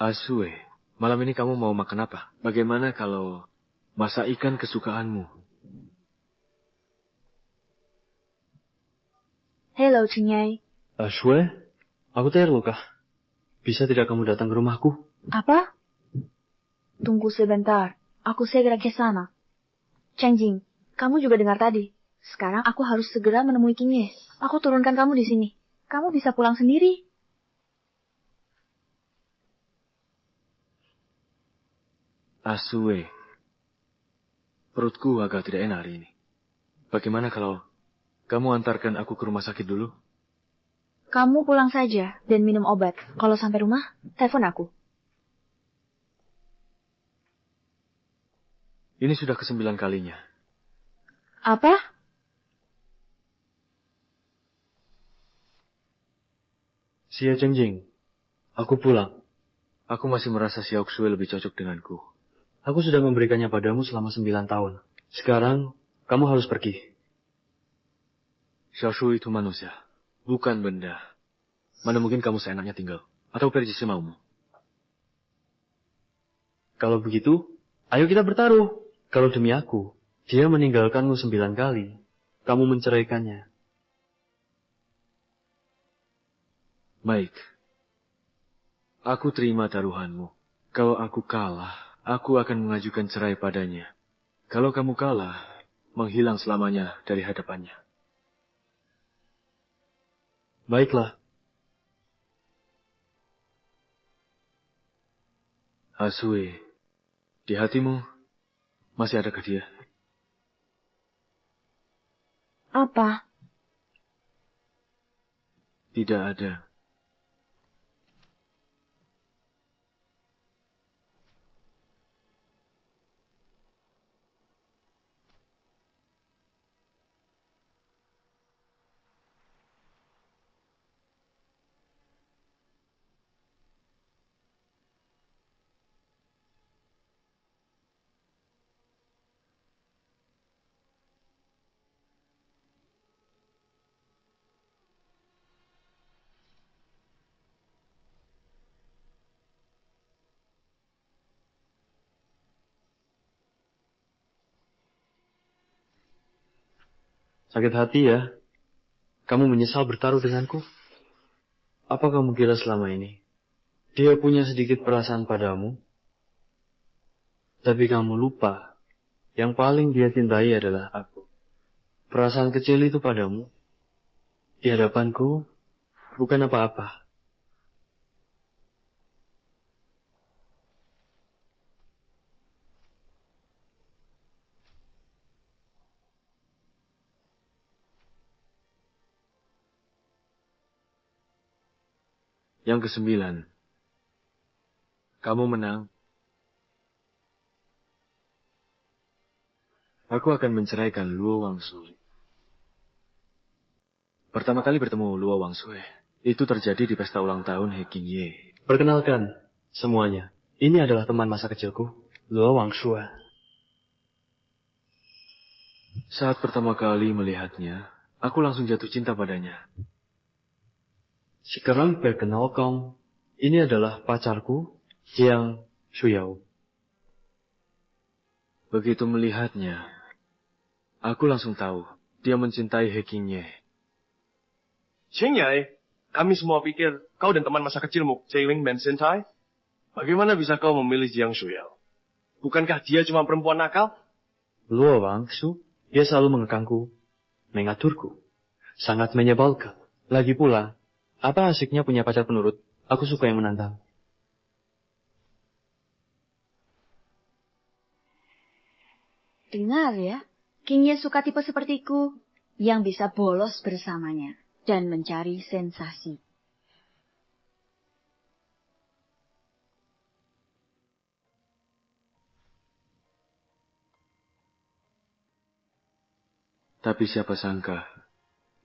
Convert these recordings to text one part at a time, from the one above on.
Asue, malam ini kamu mau makan apa? Bagaimana kalau masak ikan kesukaanmu? Halo, Cinyai. Asue, aku terluka. Bisa tidak kamu datang ke rumahku? Apa? Tunggu sebentar. Aku segera ke sana. Chengjing, kamu juga dengar tadi. Sekarang aku harus segera menemui Qingye. Aku turunkan kamu di sini. Kamu bisa pulang sendiri. Asue, perutku agak tidak enak hari ini. Bagaimana kalau kamu antarkan aku ke rumah sakit dulu? Kamu pulang saja dan minum obat. Kalau sampai rumah, telepon aku. Ini sudah ke-9 kalinya. Apa? Xie Chengjing, aku pulang. Aku masih merasa Xiaoxue lebih cocok denganku. Aku sudah memberikannya padamu selama 9 tahun. Sekarang, kamu harus pergi. Xiaoxue itu manusia, bukan benda. Mana mungkin kamu seenaknya tinggal? Atau pergi semaumu? Kalau begitu, ayo kita bertaruh. Kalau demi aku, dia meninggalkanmu 9 kali. Kamu menceraikannya. Baik. Aku terima taruhanmu. Kalau aku kalah, aku akan mengajukan cerai padanya. Kalau kamu kalah, menghilang selamanya dari hadapannya. Baiklah. Asue, di hatimu masih adakah dia? Apa? Tidak ada. Sakit hati ya. Kamu menyesal bertaruh denganku? Apa kamu kira selama ini? Dia punya sedikit perasaan padamu? Tapi kamu lupa. Yang paling dia cintai adalah aku. Perasaan kecil itu padamu. Di hadapanku, bukan apa-apa. Yang ke-9. Kamu menang. Aku akan menceraikan Luo Wangsue. Pertama kali bertemu Luo Wangsue, itu terjadi di pesta ulang tahun He Qingye. Perkenalkan, semuanya. Ini adalah teman masa kecilku, Luo Wangsue. Saat pertama kali melihatnya, aku langsung jatuh cinta padanya. Sekarang perkenalkan, ini adalah pacarku, Jiang Shuyao. Begitu melihatnya, aku langsung tahu dia mencintai He Qingye. Qingye, kami semua pikir kau dan teman masa kecilmu, Jailing mencintai. Bagaimana bisa kau memilih Jiang Shuyao? Bukankah dia cuma perempuan nakal? Luo Wangshu, dia selalu mengekangku, mengaturku. Sangat menyebalkan. Lagi pula, apa asiknya punya pacar penurut? Aku suka yang menantang. Dengar ya, Qingye suka tipe sepertiku yang bisa bolos bersamanya dan mencari sensasi. Tapi siapa sangka,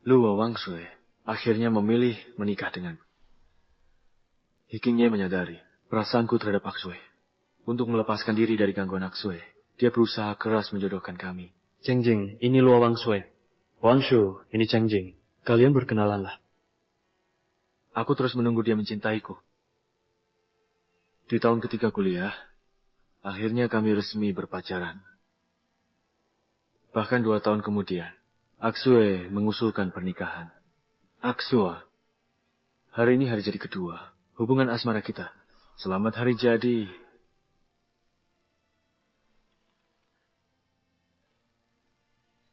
Luo Wangsue akhirnya memilih menikah denganku. He Qingye menyadari perasaanku terhadap Aksue. Untuk melepaskan diri dari gangguan Aksue, dia berusaha keras menjodohkan kami. Chengjing, ini Luo Wangsue. Wangshu, ini Chengjing. Kalian berkenalanlah. Aku terus menunggu dia mencintaiku. Di tahun ketiga kuliah, akhirnya kami resmi berpacaran. Bahkan 2 tahun kemudian, Aksue mengusulkan pernikahan. Aksua, hari ini hari jadi kedua, hubungan asmara kita. Selamat hari jadi.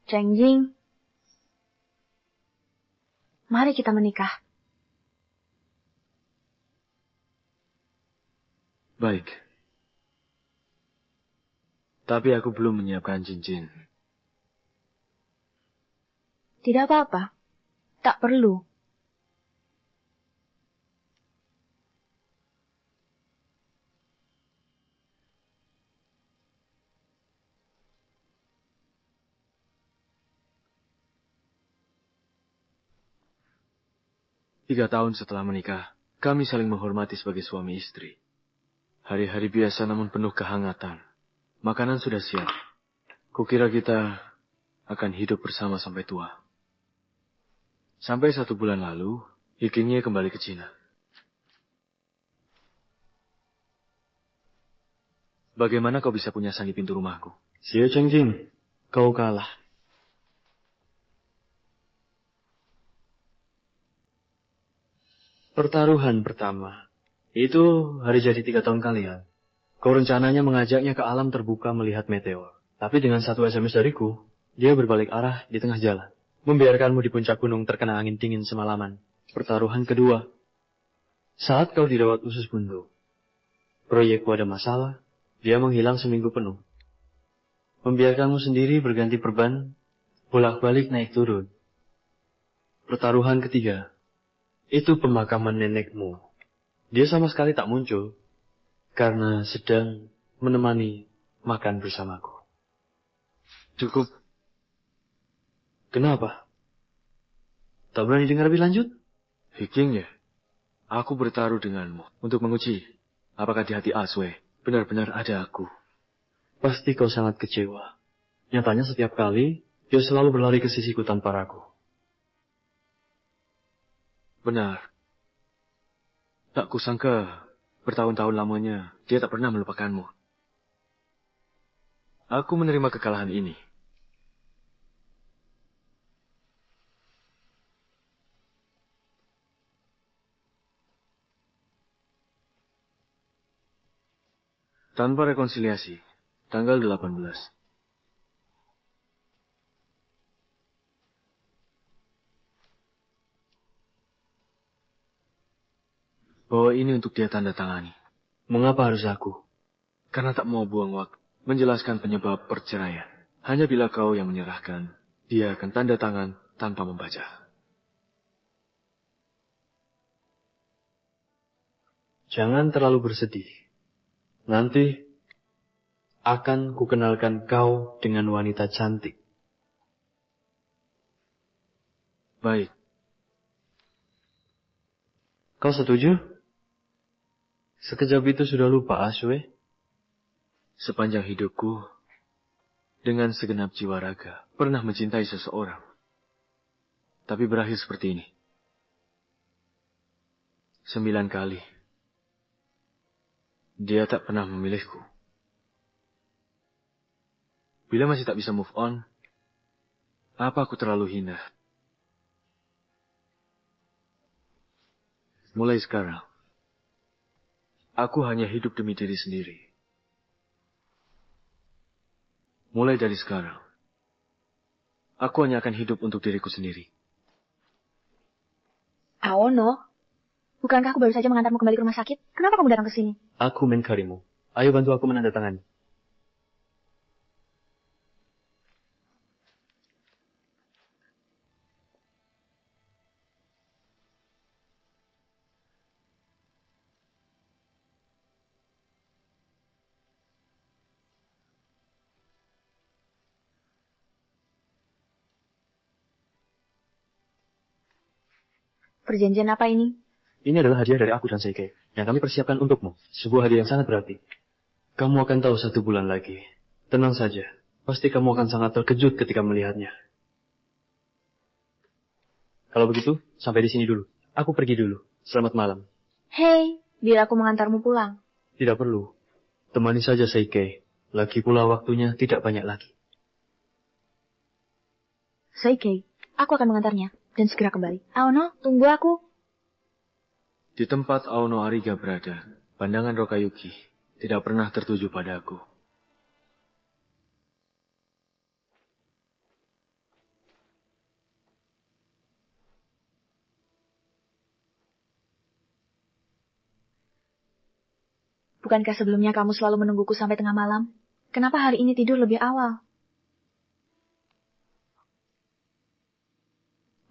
Cheng Jing, mari kita menikah. Baik. Tapi aku belum menyiapkan cincin. Tidak apa-apa, tak perlu. Tiga tahun setelah menikah, kami saling menghormati sebagai suami istri. Hari-hari biasa namun penuh kehangatan. Makanan sudah siap. Kukira kita akan hidup bersama sampai tua. Sampai 1 bulan lalu, Hikinye kembali ke Cina. Bagaimana kau bisa punya sang di pintu rumahku? Xie Chengjing, kau kalah. Pertaruhan pertama. Itu hari jadi 3 tahun kalian. Kau rencananya mengajaknya ke alam terbuka melihat meteor. Tapi dengan satu SMS dariku, dia berbalik arah di tengah jalan. Membiarkanmu di puncak gunung terkena angin dingin semalaman. Pertaruhan kedua. Saat kau dirawat usus buntu. Proyekku ada masalah, dia menghilang seminggu penuh. Membiarkanmu sendiri berganti perban, bolak-balik naik turun. Pertaruhan ketiga. Itu pemakaman nenekmu. Dia sama sekali tak muncul, karena sedang menemani makan bersamaku. Cukup. Kenapa? Tak berani dengar lebih lanjut? Hikinye, aku bertaruh denganmu untuk menguji apakah di hati Aswe benar-benar ada aku. Pasti kau sangat kecewa. Nyatanya setiap kali, dia selalu berlari ke sisiku tanpa ragu. Benar. Tak kusangka bertahun-tahun lamanya dia tak pernah melupakanmu. Aku menerima kekalahan ini. Tanpa rekonsiliasi, tanggal 18. Bawa ini untuk dia tanda tangani. Mengapa harus aku? Karena tak mau buang waktu menjelaskan penyebab perceraian. Hanya bila kau yang menyerahkan, dia akan tanda tangan tanpa membaca. Jangan terlalu bersedih. Nanti akan kukenalkan kau dengan wanita cantik. Baik. Kau setuju? Sekejap itu sudah lupa, Aswe. Sepanjang hidupku, dengan segenap jiwa raga, pernah mencintai seseorang. Tapi berakhir seperti ini. 9 kali. Dia tak pernah memilihku. Bila masih tak bisa move on, apa aku terlalu hina? Mulai sekarang, aku hanya hidup demi diri sendiri. Mulai dari sekarang, aku hanya akan hidup untuk diriku sendiri. Aono, bukankah aku baru saja mengantarmu kembali ke rumah sakit? Kenapa kamu datang ke sini? Aku menkarimu. Ayo bantu aku menandatangani. Perjanjian apa ini? Ini adalah hadiah dari aku dan Seike yang kami persiapkan untukmu. Sebuah hadiah yang sangat berarti. Kamu akan tahu 1 bulan lagi. Tenang saja. Pasti kamu akan sangat terkejut ketika melihatnya. Kalau begitu, sampai di sini dulu. Aku pergi dulu. Selamat malam. Hei, biar aku mengantarmu pulang. Tidak perlu. Temani saja Seikei. Lagi pula waktunya tidak banyak lagi. Seikei, aku akan mengantarnya dan segera kembali. Aono, tunggu aku. Di tempat Aono Ariga berada, pandangan Rokayuki tidak pernah tertuju pada aku. Bukankah sebelumnya kamu selalu menungguku sampai tengah malam? Kenapa hari ini tidur lebih awal?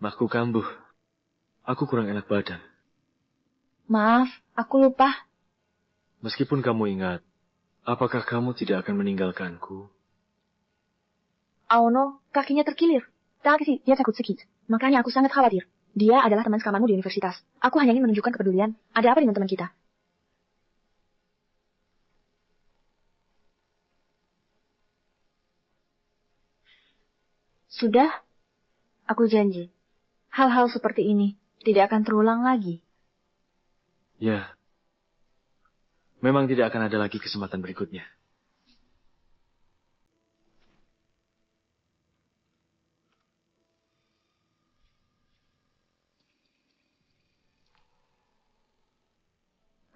Mahku kambuh. Aku kurang enak badan. Maaf, aku lupa. Meskipun kamu ingat, apakah kamu tidak akan meninggalkanku? Aono, kakinya terkilir. Tapi dia takut sakit. Makanya aku sangat khawatir. Dia adalah teman sekamarmu di universitas. Aku hanya ingin menunjukkan kepedulian. Ada apa dengan teman kita? Sudah, aku janji. Hal-hal seperti ini tidak akan terulang lagi. Ya, memang tidak akan ada lagi kesempatan berikutnya.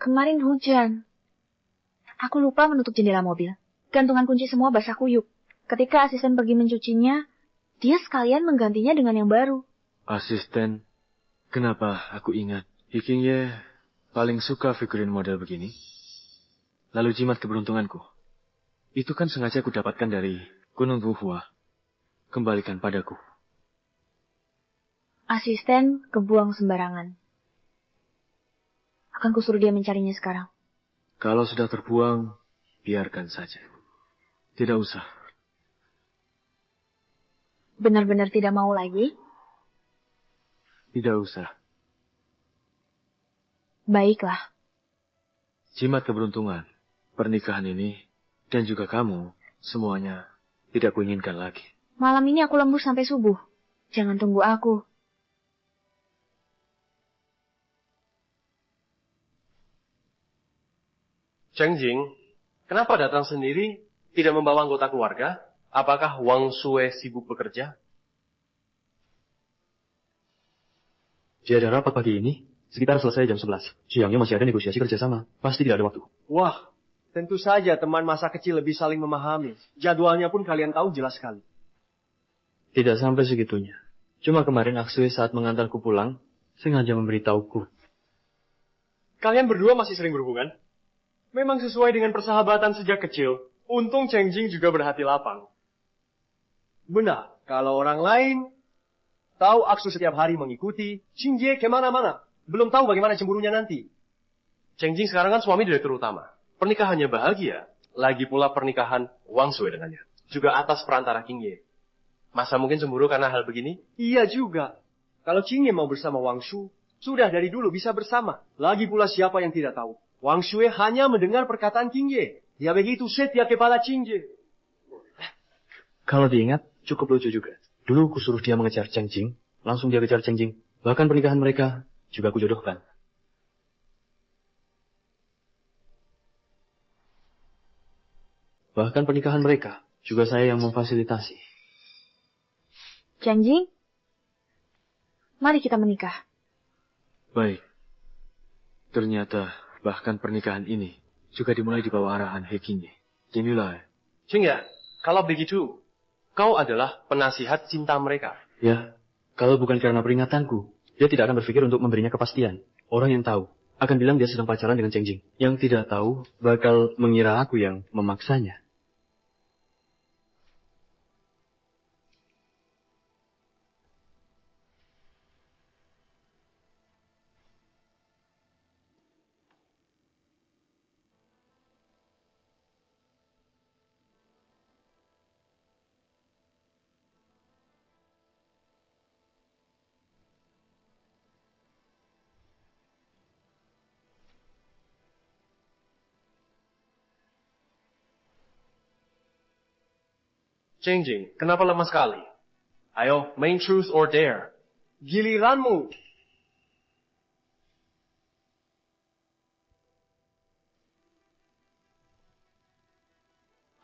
Kemarin hujan. Aku lupa menutup jendela mobil. Gantungan kunci semua basah kuyup. Ketika asisten pergi mencucinya, dia sekalian menggantinya dengan yang baru. Asisten, kenapa aku ingat Hikingye paling suka figurin model begini? Lalu jimat keberuntunganku. Itu kan sengaja aku dapatkan dari Gunung Wuhua. Kembalikan padaku. Asisten kebuang sembarangan. Akan kusuruh dia mencarinya sekarang. Kalau sudah terbuang, biarkan saja. Tidak usah. Benar-benar tidak mau lagi? Tidak usah. Baiklah. Jimat keberuntungan, pernikahan ini, dan juga kamu, semuanya tidak kuinginkan lagi. Malam ini aku lembur sampai subuh. Jangan tunggu aku. Cheng Jing, kenapa datang sendiri, tidak membawa anggota keluarga? Apakah Wang Sue sibuk bekerja? Dia ada rapat pagi ini, sekitar selesai jam 11. Siangnya masih ada negosiasi kerjasama. Pasti tidak ada waktu. Wah, tentu saja teman masa kecil lebih saling memahami. Jadwalnya pun kalian tahu jelas sekali. Tidak sampai segitunya. Cuma kemarin Aksue saat mengantarku pulang, sengaja memberitahuku. Kalian berdua masih sering berhubungan? Memang sesuai dengan persahabatan sejak kecil. Untung Cheng Jing juga berhati lapang. Benar, kalau orang lain tahu Aksu setiap hari mengikuti, Xinjie kemana-mana. Belum tahu bagaimana cemburunya nanti. Cheng Jing sekarang kan suami direktur utama. Pernikahannya bahagia. Lagi pula pernikahan Wang Sui dengannya. Juga atas perantara King Ye. Masa mungkin cemburu karena hal begini? Iya juga. Kalau Xinjie mau bersama Wang Shu, sudah dari dulu bisa bersama. Lagi pula siapa yang tidak tahu. Wang Shui hanya mendengar perkataan King Ye. Ya begitu setia kepala Xinjie. Kalau diingat, cukup lucu juga. Dulu kusuruh dia mengejar Cheng Jing, langsung dia kejar Cheng Jing. Bahkan pernikahan mereka juga kujodohkan. Bahkan pernikahan mereka juga saya yang memfasilitasi. Cheng Jing, mari kita menikah. Baik. Ternyata bahkan pernikahan ini juga dimulai di bawah arahan Hekingye. Inilah. Cheng ya, kalau begitu, kau adalah penasihat cinta mereka. Ya, kalau bukan karena peringatanku, dia tidak akan berpikir untuk memberinya kepastian. Orang yang tahu akan bilang dia sedang pacaran dengan Cheng Jing. Yang tidak tahu bakal mengira aku yang memaksanya. Cheng Jing, kenapa lemah sekali? Ayo, main truth or dare. Giliranmu.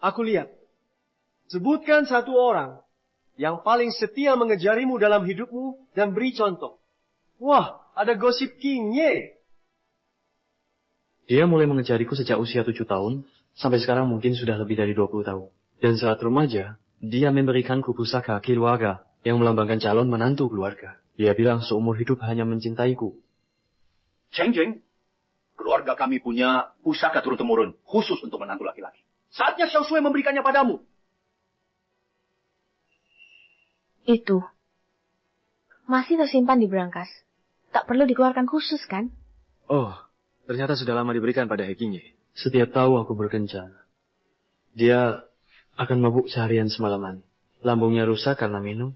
Aku lihat. Sebutkan satu orang yang paling setia mengejarimu dalam hidupmu dan beri contoh. Wah, ada gosip King Ye. Dia mulai mengejariku sejak usia 7 tahun, sampai sekarang mungkin sudah lebih dari 20 tahun. Dan saat remaja, dia memberikanku pusaka keluarga yang melambangkan calon menantu keluarga. Dia bilang seumur hidup hanya mencintaiku. Cheng Jing, keluarga kami punya pusaka turun-temurun khusus untuk menantu laki-laki. Saatnya Xiao Shui memberikannya padamu. Itu. Masih tersimpan di berangkas. Tak perlu dikeluarkan khusus, kan? Oh, ternyata sudah lama diberikan pada He King Ye. Setiap tahu aku berkencan, dia akan mabuk seharian semalaman. Lambungnya rusak karena minum.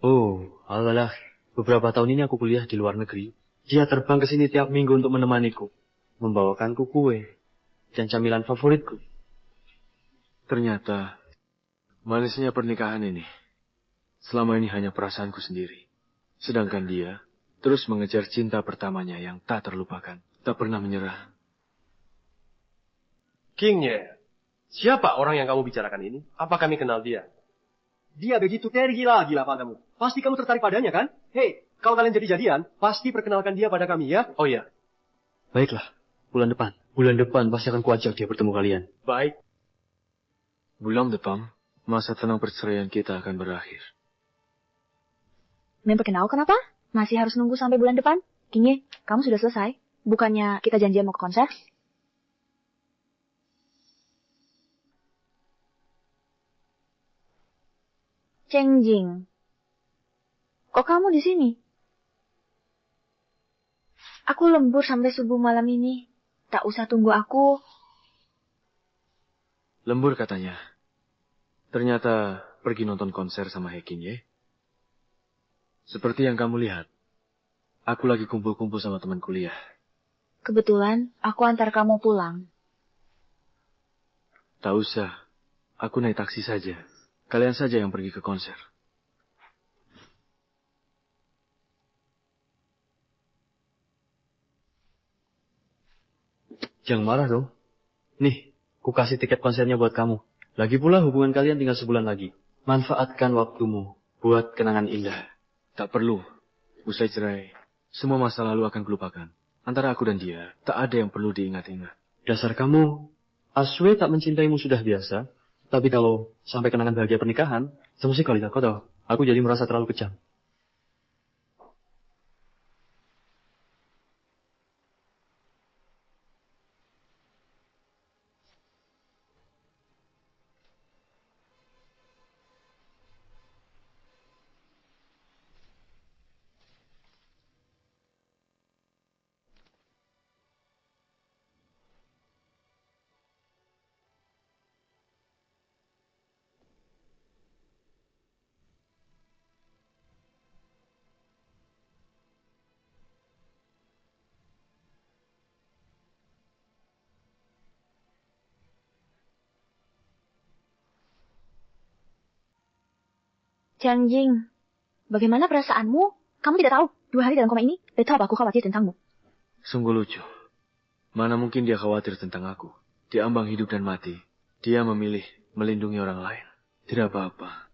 Oh, alah. Beberapa tahun ini aku kuliah di luar negeri. Dia terbang ke sini tiap minggu untuk menemaniku. Membawakanku kue dan camilan favoritku. Ternyata, manisnya pernikahan ini, selama ini hanya perasaanku sendiri. Sedangkan dia terus mengejar cinta pertamanya yang tak terlupakan. Tak pernah menyerah. King Ye, siapa orang yang kamu bicarakan ini? Apa kami kenal dia? Dia begitu tergila-gila padamu. Pasti kamu tertarik padanya, kan? Hei, kalau kalian jadi-jadian, pasti perkenalkan dia pada kami, ya? Oh iya. Baiklah, bulan depan. Bulan depan pasti akan kuajak dia bertemu kalian. Baik. Bulan depan, masa tenang perceraian kita akan berakhir. Memperkenalkan apa? Masih harus nunggu sampai bulan depan? King Ye, kamu sudah selesai? Bukannya kita janjian mau ke konser? Cheng Jing, kok kamu di sini? Aku lembur sampai subuh malam ini. Tak usah tunggu aku. Lembur katanya. Ternyata pergi nonton konser sama He King Ye. Seperti yang kamu lihat, aku lagi kumpul-kumpul sama teman kuliah. Kebetulan, aku antar kamu pulang. Tak usah, aku naik taksi saja. Kalian saja yang pergi ke konser. Jangan marah dong. Nih, ku kasih tiket konsernya buat kamu. Lagi pula hubungan kalian tinggal sebulan lagi. Manfaatkan waktumu buat kenangan indah. Tak perlu. Usai cerai, semua masa lalu akan kulupakan. Antara aku dan dia, tak ada yang perlu diingat-ingat. Dasar kamu, Aswe tak mencintaimu sudah biasa. Tapi kalau sampai kenangan bahagia pernikahan, semesti kali kau tahu. Aku jadi merasa terlalu kejam. Cheng Jing, bagaimana perasaanmu? Kamu tidak tahu, 2 hari dalam koma ini, betapa aku khawatir tentangmu. Sungguh lucu. Mana mungkin dia khawatir tentang aku. Di ambang hidup dan mati, dia memilih melindungi orang lain. Tidak apa-apa.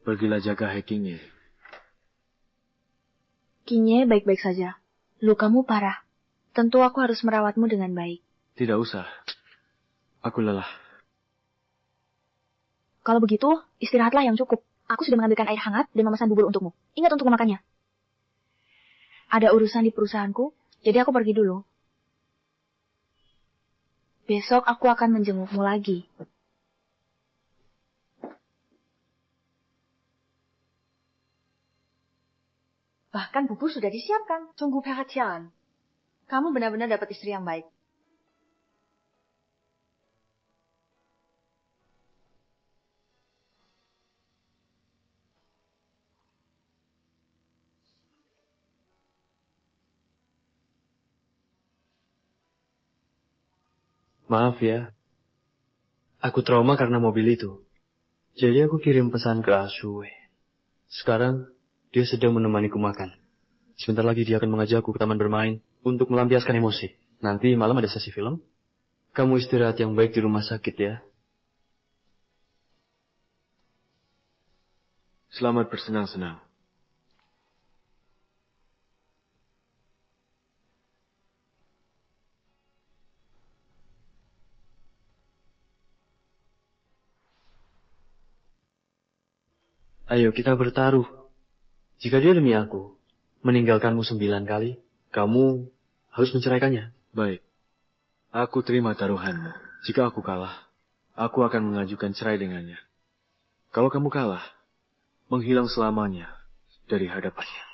Pergilah jaga He King Ye. King Ye baik-baik saja. Lukamu parah. Tentu aku harus merawatmu dengan baik. Tidak usah. Aku lelah. Kalau begitu, istirahatlah yang cukup. Aku sudah mengambilkan air hangat dan memesan bubur untukmu. Ingat untuk memakannya. Ada urusan di perusahaanku, jadi aku pergi dulu. Besok aku akan menjengukmu lagi. Bahkan bubur sudah disiapkan. Tunggu perhatian. Kamu benar-benar dapat istri yang baik. Maaf ya. Aku trauma karena mobil itu. Jadi aku kirim pesan ke Aswe. Sekarang, dia sedang menemaniku makan. Sebentar lagi dia akan mengajakku ke taman bermain untuk melampiaskan emosi. Nanti malam ada sesi film. Kamu istirahat yang baik di rumah sakit ya. Selamat bersenang-senang. Ayo kita bertaruh. Jika dia demi aku meninggalkanmu 9 kali, kamu harus menceraikannya. Baik. Aku terima taruhanmu. Jika aku kalah, aku akan mengajukan cerai dengannya. Kalau kamu kalah, menghilang selamanya dari hadapannya.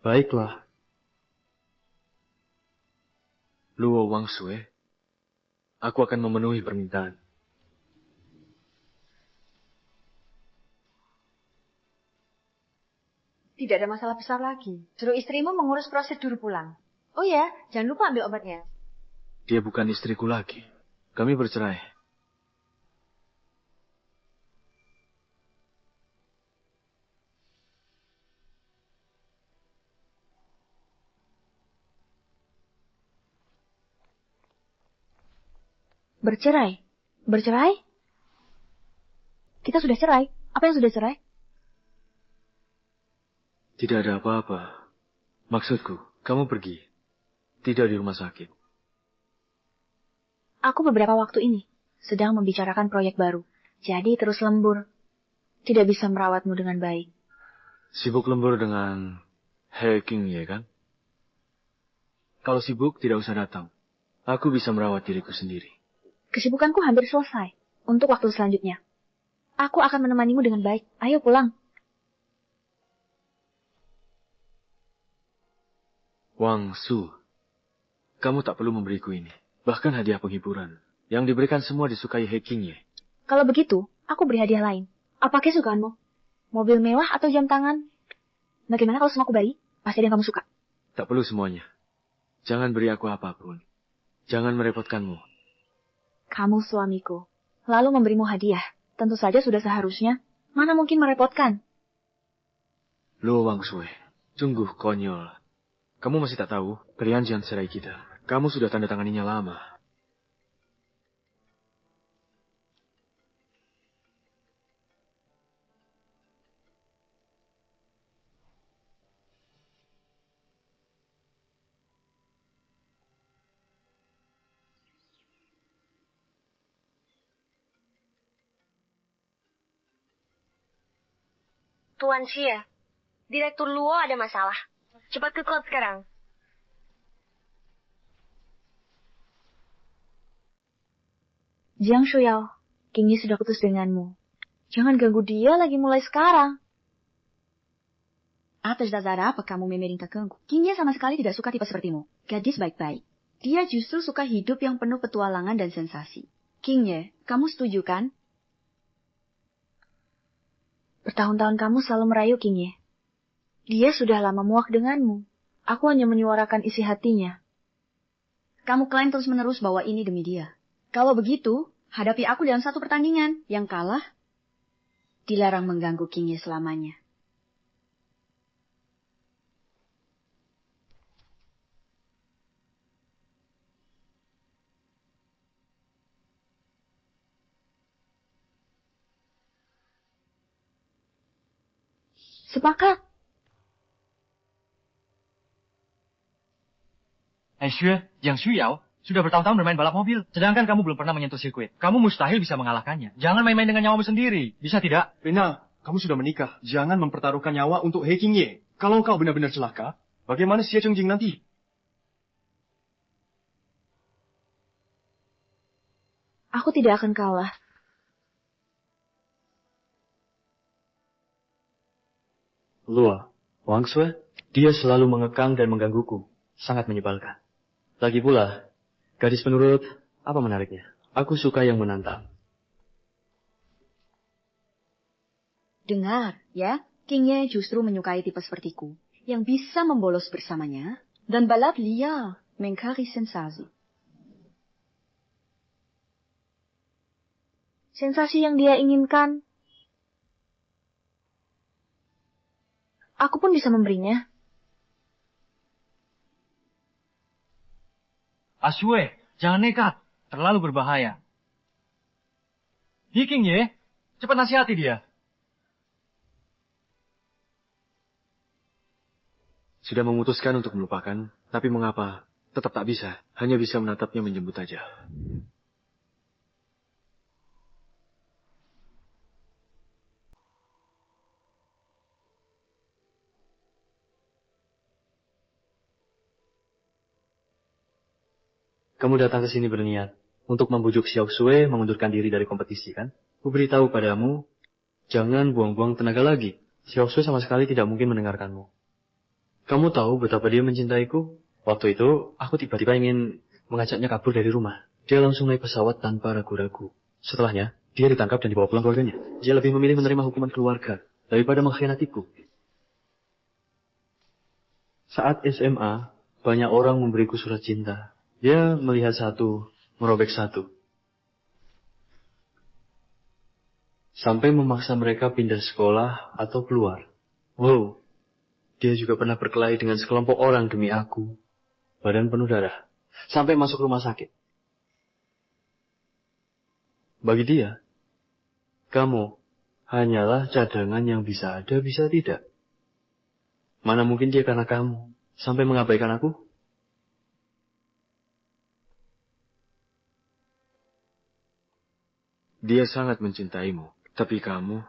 Baiklah. Luo Wangsue, aku akan memenuhi permintaan. Tidak ada masalah besar lagi. Suruh istrimu mengurus prosedur pulang. Oh ya, jangan lupa ambil obatnya. Dia bukan istriku lagi. Kami bercerai. Bercerai? Bercerai? Kita sudah cerai. Apa yang sudah cerai? Tidak ada apa-apa. Maksudku, kamu pergi. Tidak di rumah sakit. Aku beberapa waktu ini sedang membicarakan proyek baru. Jadi terus lembur. Tidak bisa merawatmu dengan baik. Sibuk lembur dengan hacking ya kan? Kalau sibuk, tidak usah datang. Aku bisa merawat diriku sendiri. Kesibukanku hampir selesai. Untuk waktu selanjutnya. Aku akan menemanimu dengan baik. Ayo pulang. Wang Su, kamu tak perlu memberiku ini. Bahkan hadiah penghiburan. Yang diberikan semua disukai hackingnya. Kalau begitu, aku beri hadiah lain. Apa kesukaanmu? Mobil mewah atau jam tangan? Bagaimana kalau semua aku beri? Pasti ada yang kamu suka. Tak perlu semuanya. Jangan beri aku apapun. Jangan merepotkanmu. Kamu suamiku. Lalu memberimu hadiah. Tentu saja sudah seharusnya. Mana mungkin merepotkan? Luo Wangsue, sungguh konyol. Kamu masih tak tahu perjanjian cerai kita. Kamu sudah tanda tanganinya lama. Tuan Xie, Direktur Luo ada masalah. Cepat ke klub sekarang. Jiang Shuyao, King Yi sudah putus denganmu. Jangan ganggu dia lagi mulai sekarang. Atas dasar apa kamu memering kakengku? King Ye sama sekali tidak suka tipe sepertimu. Gadis baik-baik. Dia justru suka hidup yang penuh petualangan dan sensasi. King Ye, kamu setuju kan? Bertahun-tahun kamu selalu merayu King Ye. Dia sudah lama muak denganmu. Aku hanya menyuarakan isi hatinya. Kamu klaim terus-menerus bahwa ini demi dia. Kalau begitu, hadapi aku dalam satu pertandingan. Yang kalah, dilarang mengganggu King Ye selamanya. Sepakat. Xue, Jiang Shuyao sudah bertahun-tahun bermain balap mobil, sedangkan kamu belum pernah menyentuh sirkuit. Kamu mustahil bisa mengalahkannya. Jangan main-main dengan nyawamu sendiri. Bisa tidak? Lina, kamu sudah menikah. Jangan mempertaruhkan nyawa untuk hacking Ye. Kalau kau benar-benar celaka, bagaimana Xie Chengjing nanti? Aku tidak akan kalah. Luo Wangsue, dia selalu mengekang dan menggangguku. Sangat menyebalkan. Lagi pula, gadis penurut, apa menariknya? Aku suka yang menantang. Dengar, ya. King Ye justru menyukai tipe sepertiku. Yang bisa membolos bersamanya. Dan balap liar, mencari sensasi. Sensasi yang dia inginkan, aku pun bisa memberinya. Xue, Jangan nekat, terlalu berbahaya. King Ye, cepat nasihati dia. Sudah memutuskan untuk melupakan, tapi mengapa tetap tak bisa? Hanya bisa menatapnya menjemput aja. Kamu datang ke sini berniat untuk membujuk Xiao Shui mengundurkan diri dari kompetisi, kan? Aku beritahu padamu, jangan buang-buang tenaga lagi. Xiao Shui sama sekali tidak mungkin mendengarkanmu. Kamu tahu betapa dia mencintaiku? Waktu itu, aku tiba-tiba ingin mengajaknya kabur dari rumah. Dia langsung naik pesawat tanpa ragu-ragu. Setelahnya, dia ditangkap dan dibawa pulang keluarganya. Dia lebih memilih menerima hukuman keluarga daripada mengkhianatiku. Saat SMA, banyak orang memberiku surat cinta. Dia melihat satu, merobek satu. Sampai memaksa mereka pindah sekolah atau keluar. Wow, dia juga pernah berkelahi dengan sekelompok orang demi aku. Badan penuh darah. Sampai masuk rumah sakit. Bagi dia, kamu hanyalah cadangan yang bisa ada, bisa tidak. Mana mungkin dia karena kamu sampai mengabaikan aku? Dia sangat mencintaimu, tapi kamu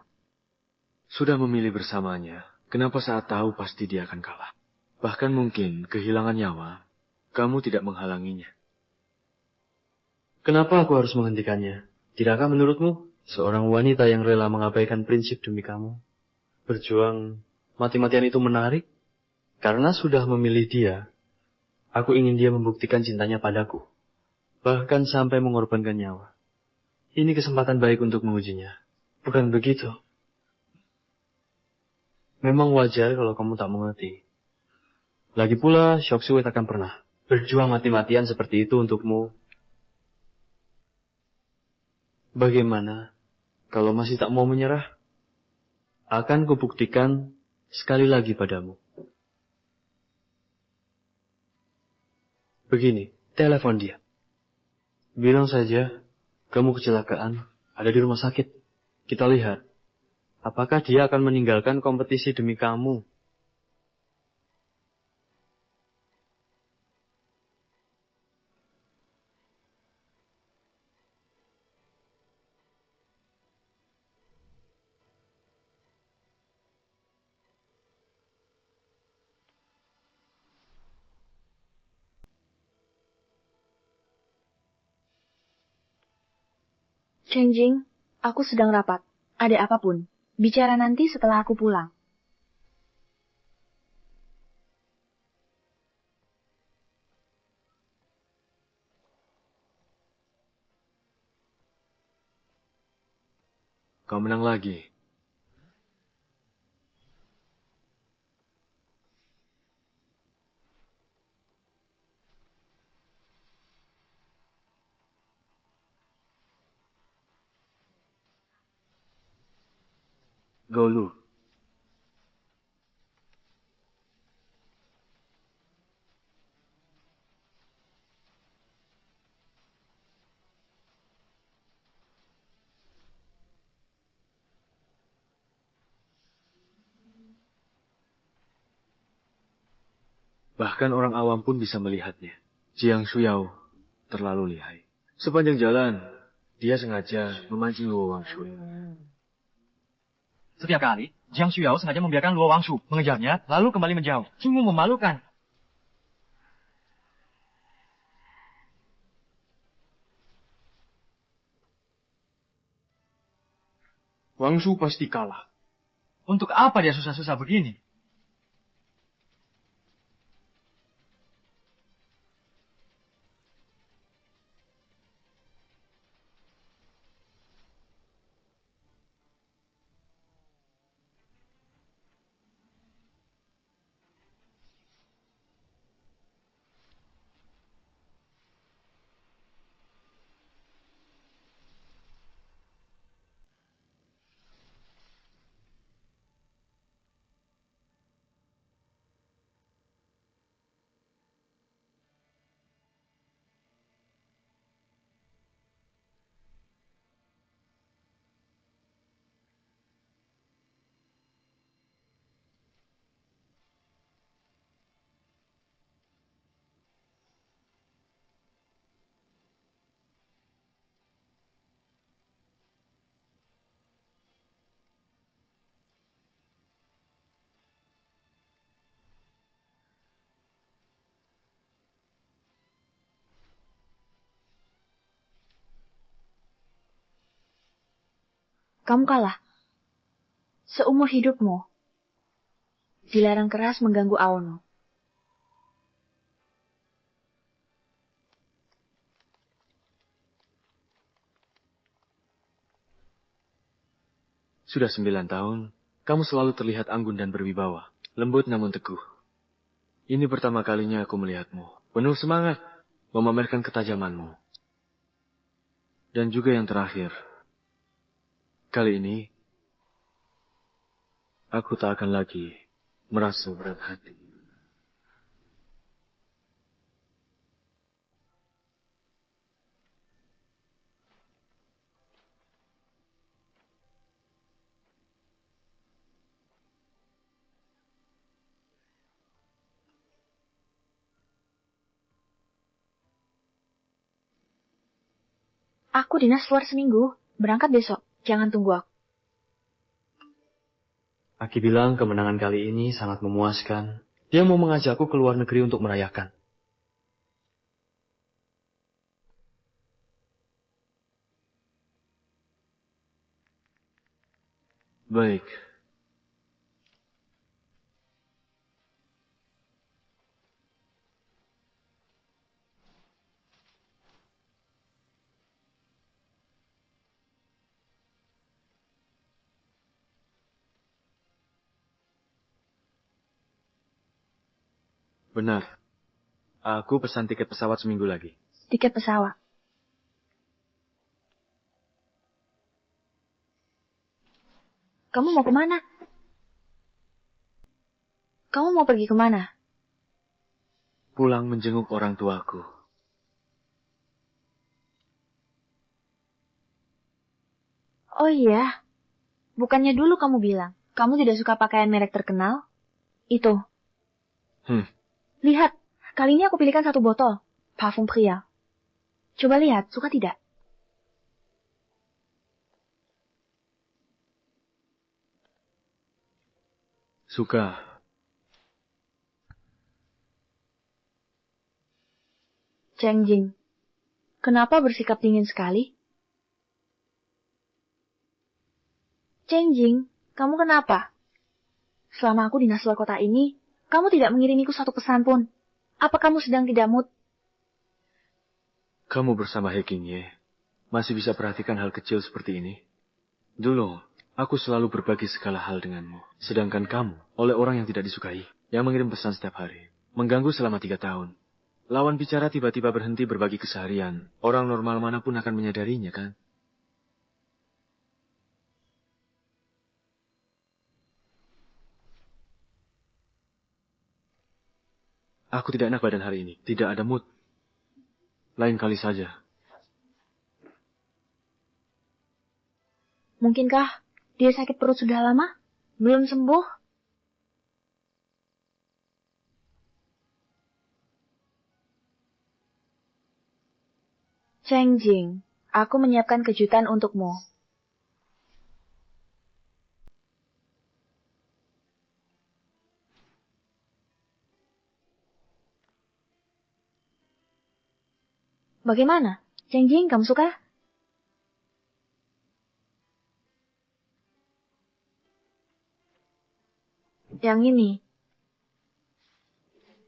sudah memilih bersamanya. Kenapa saat tahu pasti dia akan kalah? Bahkan mungkin kehilangan nyawa, kamu tidak menghalanginya. Kenapa aku harus menghentikannya? Tidakkah menurutmu, seorang wanita yang rela mengabaikan prinsip demi kamu, berjuang mati-matian itu menarik? Karena sudah memilih dia, aku ingin dia membuktikan cintanya padaku. Bahkan sampai mengorbankan nyawa. Ini kesempatan baik untuk mengujinya. Bukan begitu? Memang wajar kalau kamu tak mengerti. Lagi pula, Xiao Shui takkan pernah berjuang mati-matian seperti itu untukmu. Bagaimana kalau masih tak mau menyerah? Akan kubuktikan sekali lagi padamu. Begini, telepon dia. Bilang saja, kamu kecelakaan, ada di rumah sakit. Kita lihat, apakah dia akan meninggalkan kompetisi demi kamu? Cheng Jing, aku sedang rapat. Ada apapun, bicara nanti setelah aku pulang. Kau menang lagi. Golu. Bahkan orang awam pun bisa melihatnya. Jiang Shuyao terlalu lihai. Sepanjang jalan, dia sengaja memancing Luo Wangshui. Setiap kali, Jiang Shuyao sengaja membiarkan Luo Wangshu mengejarnya, lalu kembali menjauh. Sungguh memalukan. Wangshu pasti kalah. Untuk apa dia susah-susah begini? Kamu kalah. Seumur hidupmu, dilarang keras mengganggu Aono. Sudah 9 tahun, kamu selalu terlihat anggun dan berwibawa. Lembut namun teguh. Ini pertama kalinya aku melihatmu. Penuh semangat, memamerkan ketajamanmu. Dan juga yang terakhir. Kali ini, aku tak akan lagi merasa berat hati. Aku dinas luar seminggu. Berangkat besok. Jangan tunggu aku. Aki bilang kemenangan kali ini sangat memuaskan. Dia mau mengajakku ke luar negeri untuk merayakan. Baik. Benar. Aku pesan tiket pesawat seminggu lagi. Tiket pesawat. Kamu mau kemana? Kamu mau pergi kemana? Pulang menjenguk orang tuaku. Oh iya. Bukannya dulu kamu bilang, kamu tidak suka pakaian merek terkenal? Itu. Lihat, kali ini aku pilihkan 1 botol. Parfum pria. Coba lihat, suka tidak? Suka. Cheng Jing, kenapa bersikap dingin sekali? Cheng Jing, kamu kenapa? Selama aku dinas luar kota ini, kamu tidak mengirimiku 1 pesan pun. Apa kamu sedang tidak mood? Kamu bersama He Qingye masih bisa perhatikan hal kecil seperti ini? Dulu, aku selalu berbagi segala hal denganmu. Sedangkan kamu, oleh orang yang tidak disukai, yang mengirim pesan setiap hari, mengganggu selama 3 tahun. Lawan bicara tiba-tiba berhenti berbagi keseharian. Orang normal manapun akan menyadarinya, kan? Aku tidak enak badan hari ini. Tidak ada mood. Lain kali saja. Mungkinkah dia sakit perut sudah lama? Belum sembuh? Cheng Jing, aku menyiapkan kejutan untukmu. Bagaimana? Cheng Jing, kamu suka? Yang ini.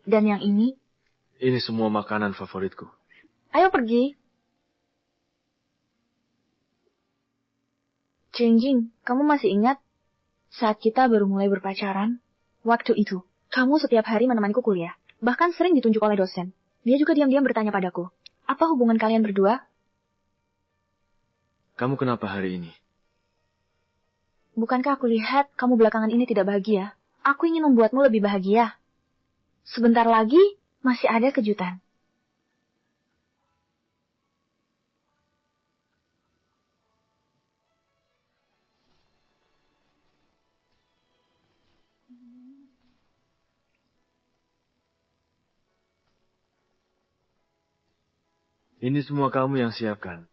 Dan yang ini. Ini semua makanan favoritku. Ayo pergi. Cheng Jing, kamu masih ingat saat kita baru mulai berpacaran? Waktu itu, kamu setiap hari menemaniku kuliah. Bahkan sering ditunjuk oleh dosen. Dia juga diam-diam bertanya padaku, apa hubungan kalian berdua? Kamu kenapa hari ini? Bukankah aku lihat kamu belakangan ini tidak bahagia? Aku ingin membuatmu lebih bahagia. Sebentar lagi, masih ada kejutan. Ini semua kamu yang siapkan.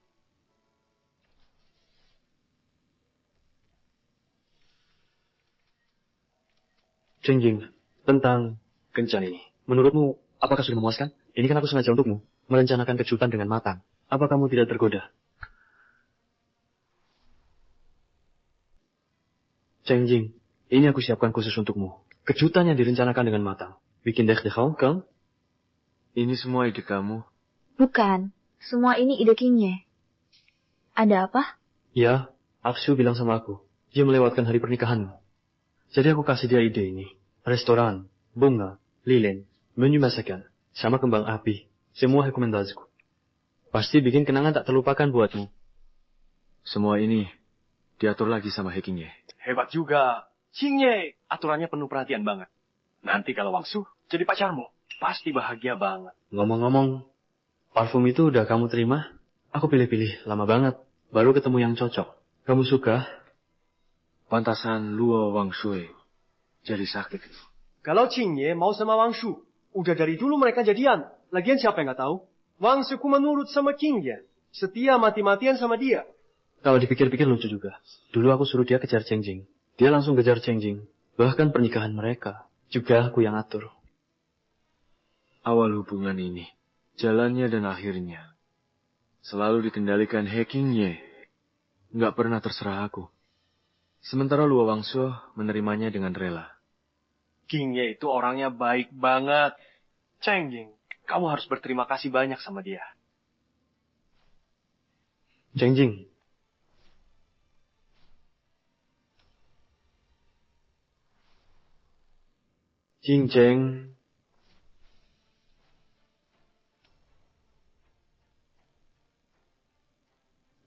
Cheng Jing, tentang kencan ini. Menurutmu, apakah sudah memuaskan? Ini kan aku sengaja untukmu. Merencanakan kejutan dengan matang. Apa kamu tidak tergoda? Cheng Jing, ini aku siapkan khusus untukmu. Kejutan yang direncanakan dengan matang. Bikin deh kau, kan? Ini semua ide kamu. Bukan. Semua ini ide Kingye. Ada apa? Ya, Aksu bilang sama aku. Dia melewatkan hari pernikahanmu. Jadi aku kasih dia ide ini. Restoran, bunga, lilin, menu masakan, sama kembang api. Semua rekomendasiku. Pasti bikin kenangan tak terlupakan buatmu. Semua ini diatur lagi sama Hekingye. Hebat juga. Qingye, aturannya penuh perhatian banget. Nanti kalau Wangsu jadi pacarmu, pasti bahagia banget. Ngomong-ngomong, parfum itu udah kamu terima? Aku pilih-pilih, lama banget. Baru ketemu yang cocok. Kamu suka? Pantasan Luo Wangshui jadi sakit. Kalau Qingye mau sama Wangshu, udah dari dulu mereka jadian. Lagian siapa yang nggak tahu? Wangshu menurut sama Qingye. Setia mati-matian sama dia. Kalau dipikir-pikir lucu juga. Dulu aku suruh dia kejar Cheng Jing. Dia langsung kejar Cheng Jing. Bahkan pernikahan mereka juga aku yang atur. Awal hubungan ini, jalannya dan akhirnya, selalu dikendalikan Hekingye. Nggak pernah terserah aku. Sementara Luo Wangshu menerimanya dengan rela. Qingye itu orangnya baik banget. Cheng Jing, kamu harus berterima kasih banyak sama dia. Cheng Jing. Jing Cheng.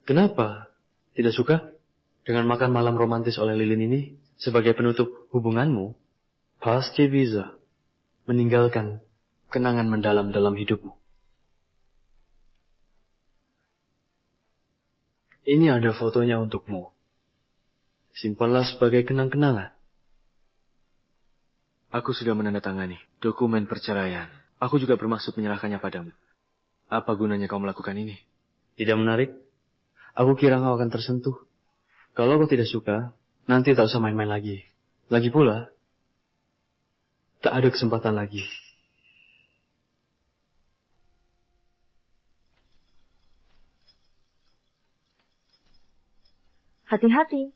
Kenapa? Tidak suka? Dengan makan malam romantis oleh lilin ini, sebagai penutup hubunganmu, pasti bisa meninggalkan kenangan mendalam dalam hidupmu. Ini ada fotonya untukmu. Simpanlah sebagai kenang-kenangan. Aku sudah menandatangani dokumen perceraian. Aku juga bermaksud menyerahkannya padamu. Apa gunanya kau melakukan ini? Tidak menarik? Aku kira kau akan tersentuh. Kalau kau tidak suka, nanti tak usah main-main lagi. Lagi pula, tak ada kesempatan lagi. Hati-hati.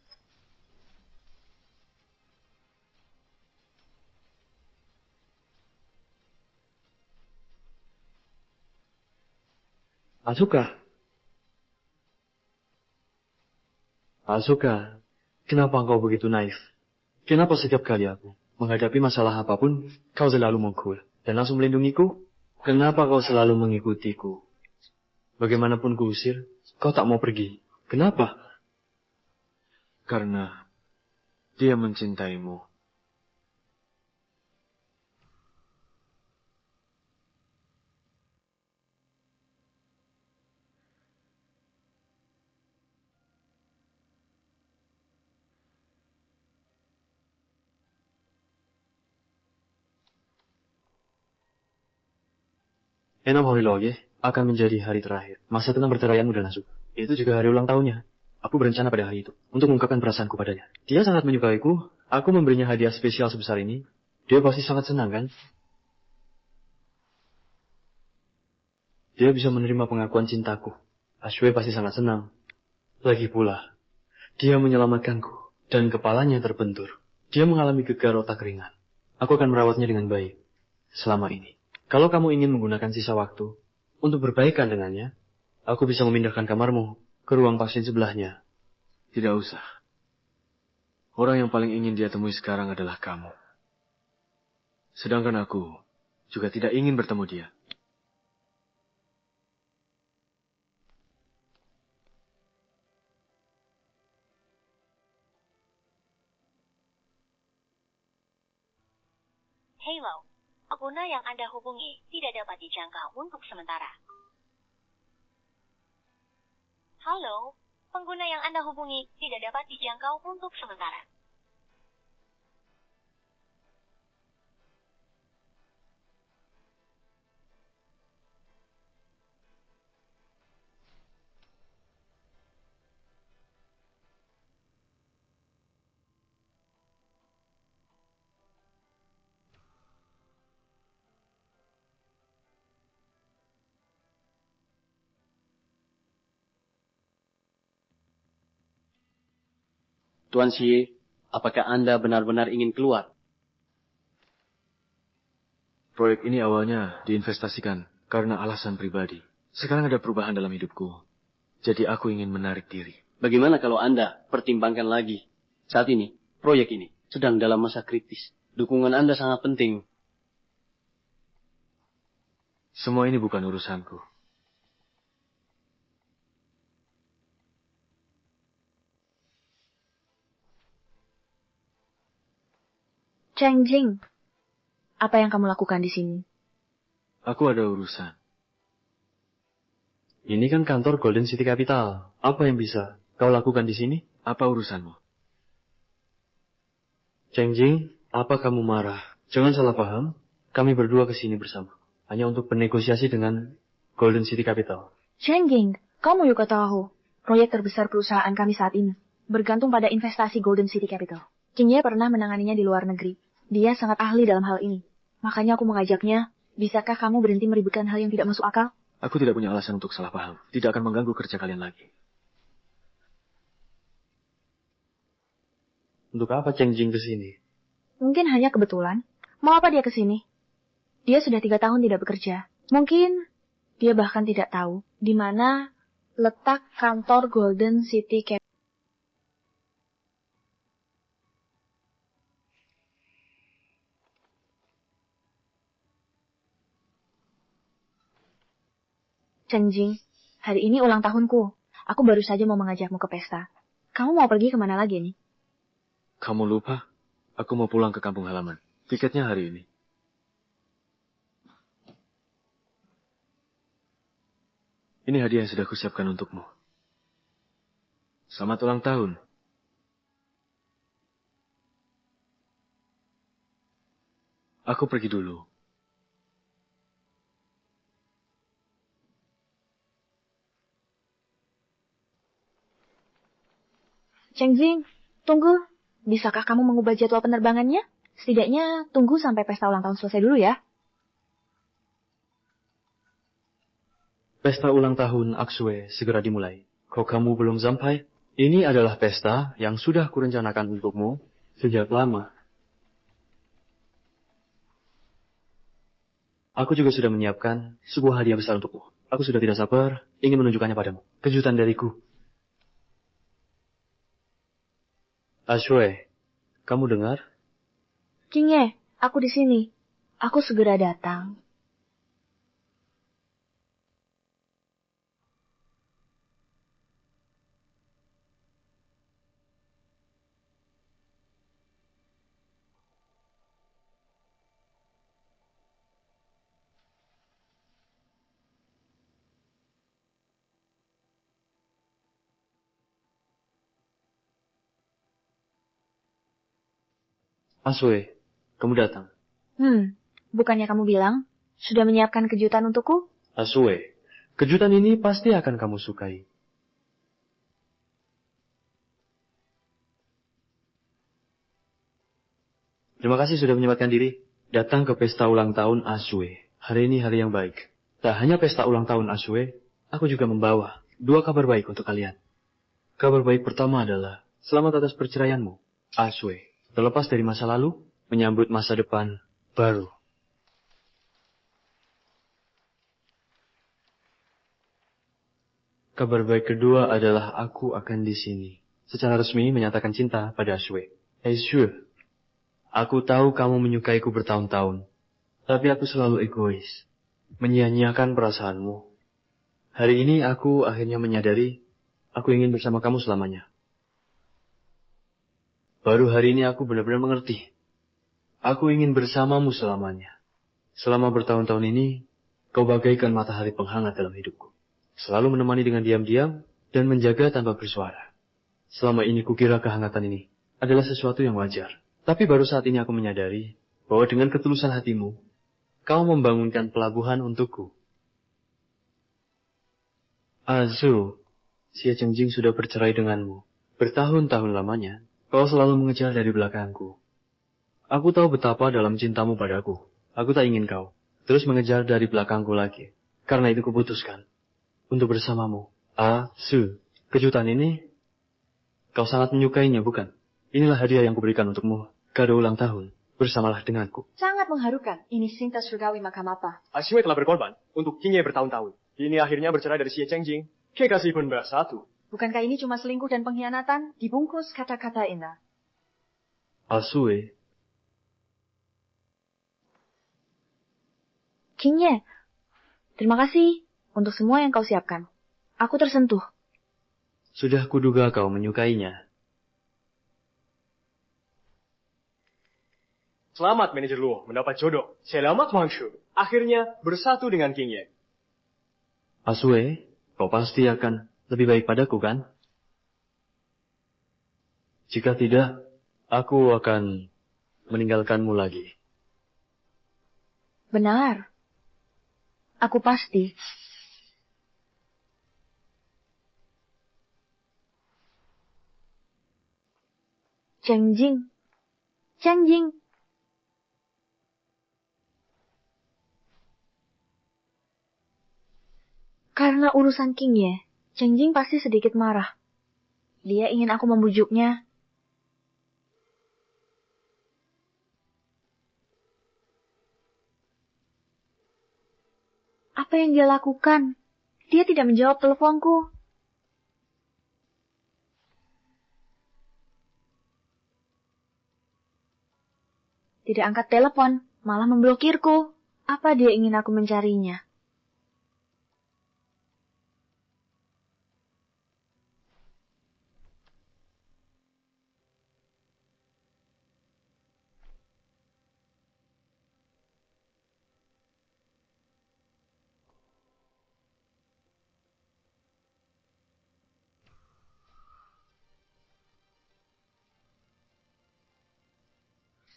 Asuka. Asuka, kenapa engkau begitu naif? Kenapa setiap kali aku menghadapi masalah apapun, kau selalu mengkul dan langsung melindungiku? Kenapa kau selalu mengikutiku? Bagaimanapun kuusir, kau tak mau pergi. Kenapa? Karena dia mencintaimu. Enam hari lagi akan menjadi hari terakhir. Masa tentang perceraianmu dan Asuka. Itu juga hari ulang tahunnya. Aku berencana pada hari itu untuk mengungkapkan perasaanku padanya. Dia sangat menyukaiku. Aku memberinya hadiah spesial sebesar ini. Dia pasti sangat senang, kan? Dia bisa menerima pengakuan cintaku. Ashwe pasti sangat senang. Lagi pula, dia menyelamatkanku dan kepalanya terbentur. Dia mengalami gegar otak ringan. Aku akan merawatnya dengan baik selama ini. Kalau kamu ingin menggunakan sisa waktu untuk berbaikan dengannya, aku bisa memindahkan kamarmu ke ruang pasien sebelahnya. Tidak usah. Orang yang paling ingin dia temui sekarang adalah kamu. Sedangkan aku juga tidak ingin bertemu dia. Hello, pengguna yang Anda hubungi tidak dapat dijangkau untuk sementara. Halo, pengguna yang Anda hubungi tidak dapat dijangkau untuk sementara. Tuan Xie, Apakah Anda benar-benar ingin keluar? Proyek ini awalnya diinvestasikan karena alasan pribadi. Sekarang ada perubahan dalam hidupku. Jadi aku ingin menarik diri. Bagaimana kalau Anda pertimbangkan lagi? Saat ini, proyek ini sedang dalam masa kritis. Dukungan Anda sangat penting. Semua ini bukan urusanku. Cheng Jing, apa yang kamu lakukan di sini? Aku ada urusan. Ini kan kantor Golden City Capital. Apa yang bisa kau lakukan di sini? Apa urusanmu? Cheng Jing, apa kamu marah? Jangan salah paham. Kami berdua ke sini bersama. Hanya untuk bernegosiasi dengan Golden City Capital. Cheng Jing, kamu juga tahu, proyek terbesar perusahaan kami saat ini bergantung pada investasi Golden City Capital. King Ye pernah menanganinya di luar negeri. Dia sangat ahli dalam hal ini. Makanya aku mengajaknya, bisakah kamu berhenti meributkan hal yang tidak masuk akal? Aku tidak punya alasan untuk salah paham. Tidak akan mengganggu kerja kalian lagi. Untuk apa Cheng Jing ke sini? Mungkin hanya kebetulan. Mau apa dia ke sini? Dia sudah 3 tahun tidak bekerja. Mungkin dia bahkan tidak tahu di mana letak kantor Golden City Capital. Cheng Jing, hari ini ulang tahunku. Aku baru saja mau mengajakmu ke pesta. Kamu mau pergi kemana lagi nih? Kamu lupa? Aku mau pulang ke kampung halaman. Tiketnya hari ini. Ini hadiah yang sudah kusiapkan untukmu. Selamat ulang tahun. Aku pergi dulu. Cheng Jing, tunggu. Bisakah kamu mengubah jadwal penerbangannya? Setidaknya tunggu sampai pesta ulang tahun selesai dulu ya. Pesta ulang tahun Aksue segera dimulai. Kok kamu belum sampai? Ini adalah pesta yang sudah kurencanakan untukmu sejak lama. Aku juga sudah menyiapkan sebuah hadiah besar untukmu. Aku sudah tidak sabar ingin menunjukkannya padamu. Kejutan dariku. Aksue, kamu dengar? King Ye, aku di sini. Aku segera datang. Aksue, kamu datang. Bukannya kamu bilang sudah menyiapkan kejutan untukku? Aksue, kejutan ini pasti akan kamu sukai. Terima kasih sudah menyempatkan diri datang ke pesta ulang tahun Aksue. Hari ini hari yang baik. Tak hanya pesta ulang tahun Aksue, aku juga membawa 2 kabar baik untuk kalian. Kabar baik pertama adalah selamat atas perceraianmu, Aksue. Terlepas dari masa lalu, menyambut masa depan baru. Kabar baik kedua adalah aku akan di sini. Secara resmi menyatakan cinta pada Aksue. Aksue, aku tahu kamu menyukaiku bertahun-tahun. Tapi aku selalu egois. Menyia-nyiakan perasaanmu. Hari ini aku akhirnya menyadari, aku ingin bersama kamu selamanya. Baru hari ini aku benar-benar mengerti. Aku ingin bersamamu selamanya. Selama bertahun-tahun ini, kau bagaikan matahari penghangat dalam hidupku. Selalu menemani dengan diam-diam dan menjaga tanpa bersuara. Selama ini kukira kehangatan ini adalah sesuatu yang wajar. Tapi baru saat ini aku menyadari bahwa dengan ketulusan hatimu, kau membangunkan pelabuhan untukku. Azu, si Cheng Jing sudah bercerai denganmu. Bertahun-tahun lamanya, kau selalu mengejar dari belakangku. Aku tahu betapa dalam cintamu padaku. Aku tak ingin kau terus mengejar dari belakangku lagi. Karena itu kuputuskan untuk bersamamu. Azu, kejutan ini kau sangat menyukainya, bukan? inilah hadiah yang kuberikan untukmu. Kado ulang tahun. Bersamalah denganku. Sangat mengharukan. Ini cinta surgawi macam apa? Asue telah berkorban untuk King Ye bertahun-tahun. Kini akhirnya bercerai dari Xie Chengjing. Kekasih pun bersatu. Bukankah ini cuma selingkuh dan pengkhianatan? Dibungkus kata-kata indah. Asue, King Ye, terima kasih untuk semua yang kau siapkan. Aku tersentuh. sudah kuduga kau menyukainya. Selamat manajer Luo mendapat jodoh. Selamat Wangshu. Akhirnya bersatu dengan King Ye. Asue, kau pasti akan lebih baik padaku, kan? Jika tidak, aku akan meninggalkanmu lagi. Benar. Aku pasti. Chengjing. Chengjing. Karena urusan King Ye, Chengjing pasti sedikit marah. Dia ingin aku membujuknya. Apa yang dia lakukan? Dia tidak menjawab teleponku. Tidak angkat telepon, malah memblokirku. Apa dia ingin aku mencarinya?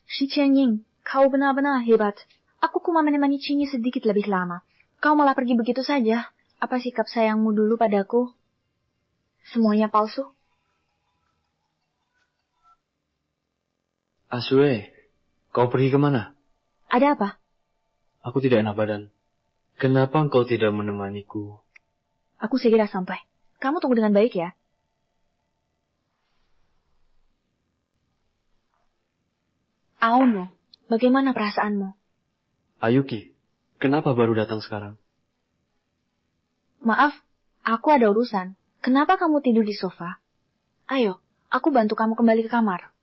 Si Chengjing, kau benar-benar hebat. Aku cuma menemani Cingyi sedikit lebih lama. Kau malah pergi begitu saja. Apa sikap sayangmu dulu padaku? Semuanya palsu? Asue, kau pergi kemana? Ada apa? Aku tidak enak badan. Kenapa engkau tidak menemaniku? Aku segera sampai. Kamu tunggu dengan baik ya. Aono, bagaimana perasaanmu? Ayuki, kenapa baru datang sekarang? Maaf, aku ada urusan. Kenapa kamu tidur di sofa? Ayo, aku bantu kamu kembali ke kamar.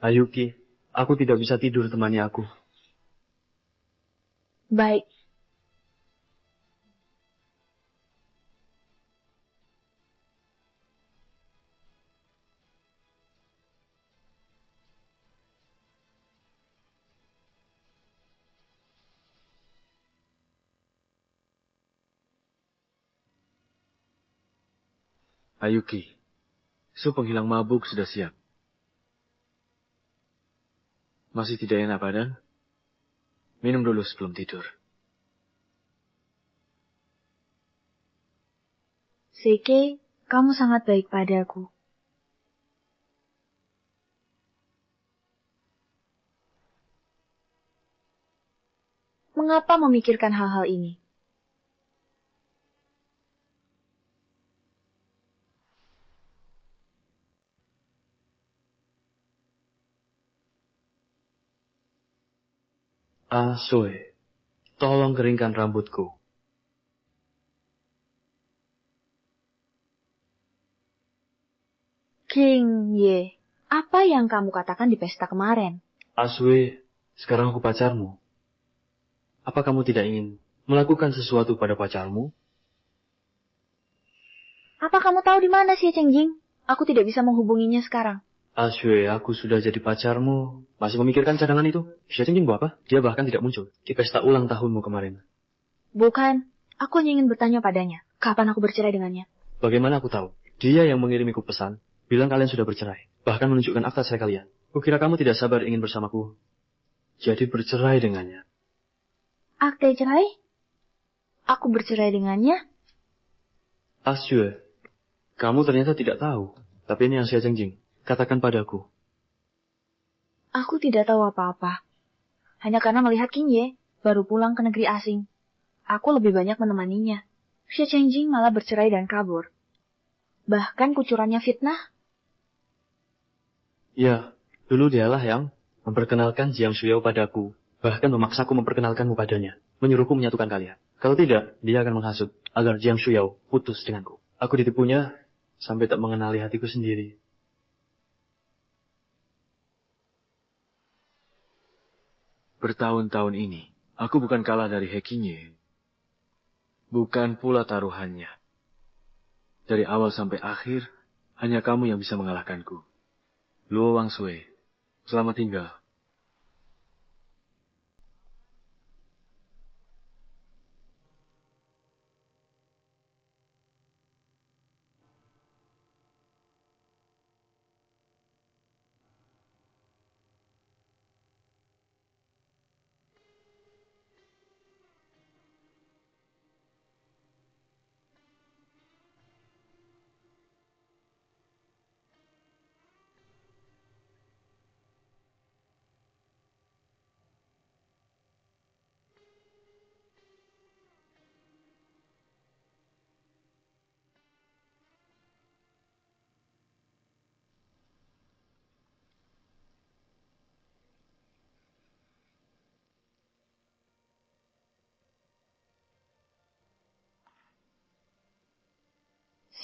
Ayuki, aku tidak bisa tidur temani aku. Baik. Ayuki, sup penghilang mabuk sudah siap. Masih tidak enak badan? Minum dulu sebelum tidur. Seike, kamu sangat baik padaku. Mengapa memikirkan hal-hal ini? Asue, tolong keringkan rambutku. King Ye, apa yang kamu katakan di pesta kemarin? Asue, sekarang aku pacarmu. Apa kamu tidak ingin melakukan sesuatu pada pacarmu? Apa kamu tahu di mana si Chengjing? Aku tidak bisa menghubunginya sekarang. Asue, aku sudah jadi pacarmu. Masih memikirkan cadangan itu? Xie Chengjing buat apa? Dia bahkan tidak muncul di pesta ulang tahunmu kemarin. Bukan, aku hanya ingin bertanya padanya. Kapan aku bercerai dengannya? Bagaimana aku tahu? Dia yang mengirimiku pesan, bilang kalian sudah bercerai. Bahkan menunjukkan akta cerai kalian. Kukira kamu tidak sabar ingin bersamaku. Jadi bercerai dengannya. Akte cerai? Aku bercerai dengannya? Asue, kamu ternyata tidak tahu. Tapi ini yang Xie Chengjing. Katakan padaku. Aku tidak tahu apa-apa. Hanya karena melihat King Ye baru pulang ke negeri asing. Aku lebih banyak menemaninya. Xie Chengjing malah bercerai dan kabur. Bahkan kucurannya fitnah. Ya, dulu dialah yang memperkenalkan Jiang Shuyao padaku. Bahkan memaksaku memperkenalkanmu padanya. Menyuruhku menyatukan kalian. Kalau tidak, dia akan menghasut agar Jiang Shuyao putus denganku. Aku ditipunya sampai tak mengenali hatiku sendiri. Bertahun-tahun ini, aku bukan kalah dari He Qingye. Bukan pula taruhannya. Dari awal sampai akhir, hanya kamu yang bisa mengalahkanku. Luo Wangshui, selamat tinggal.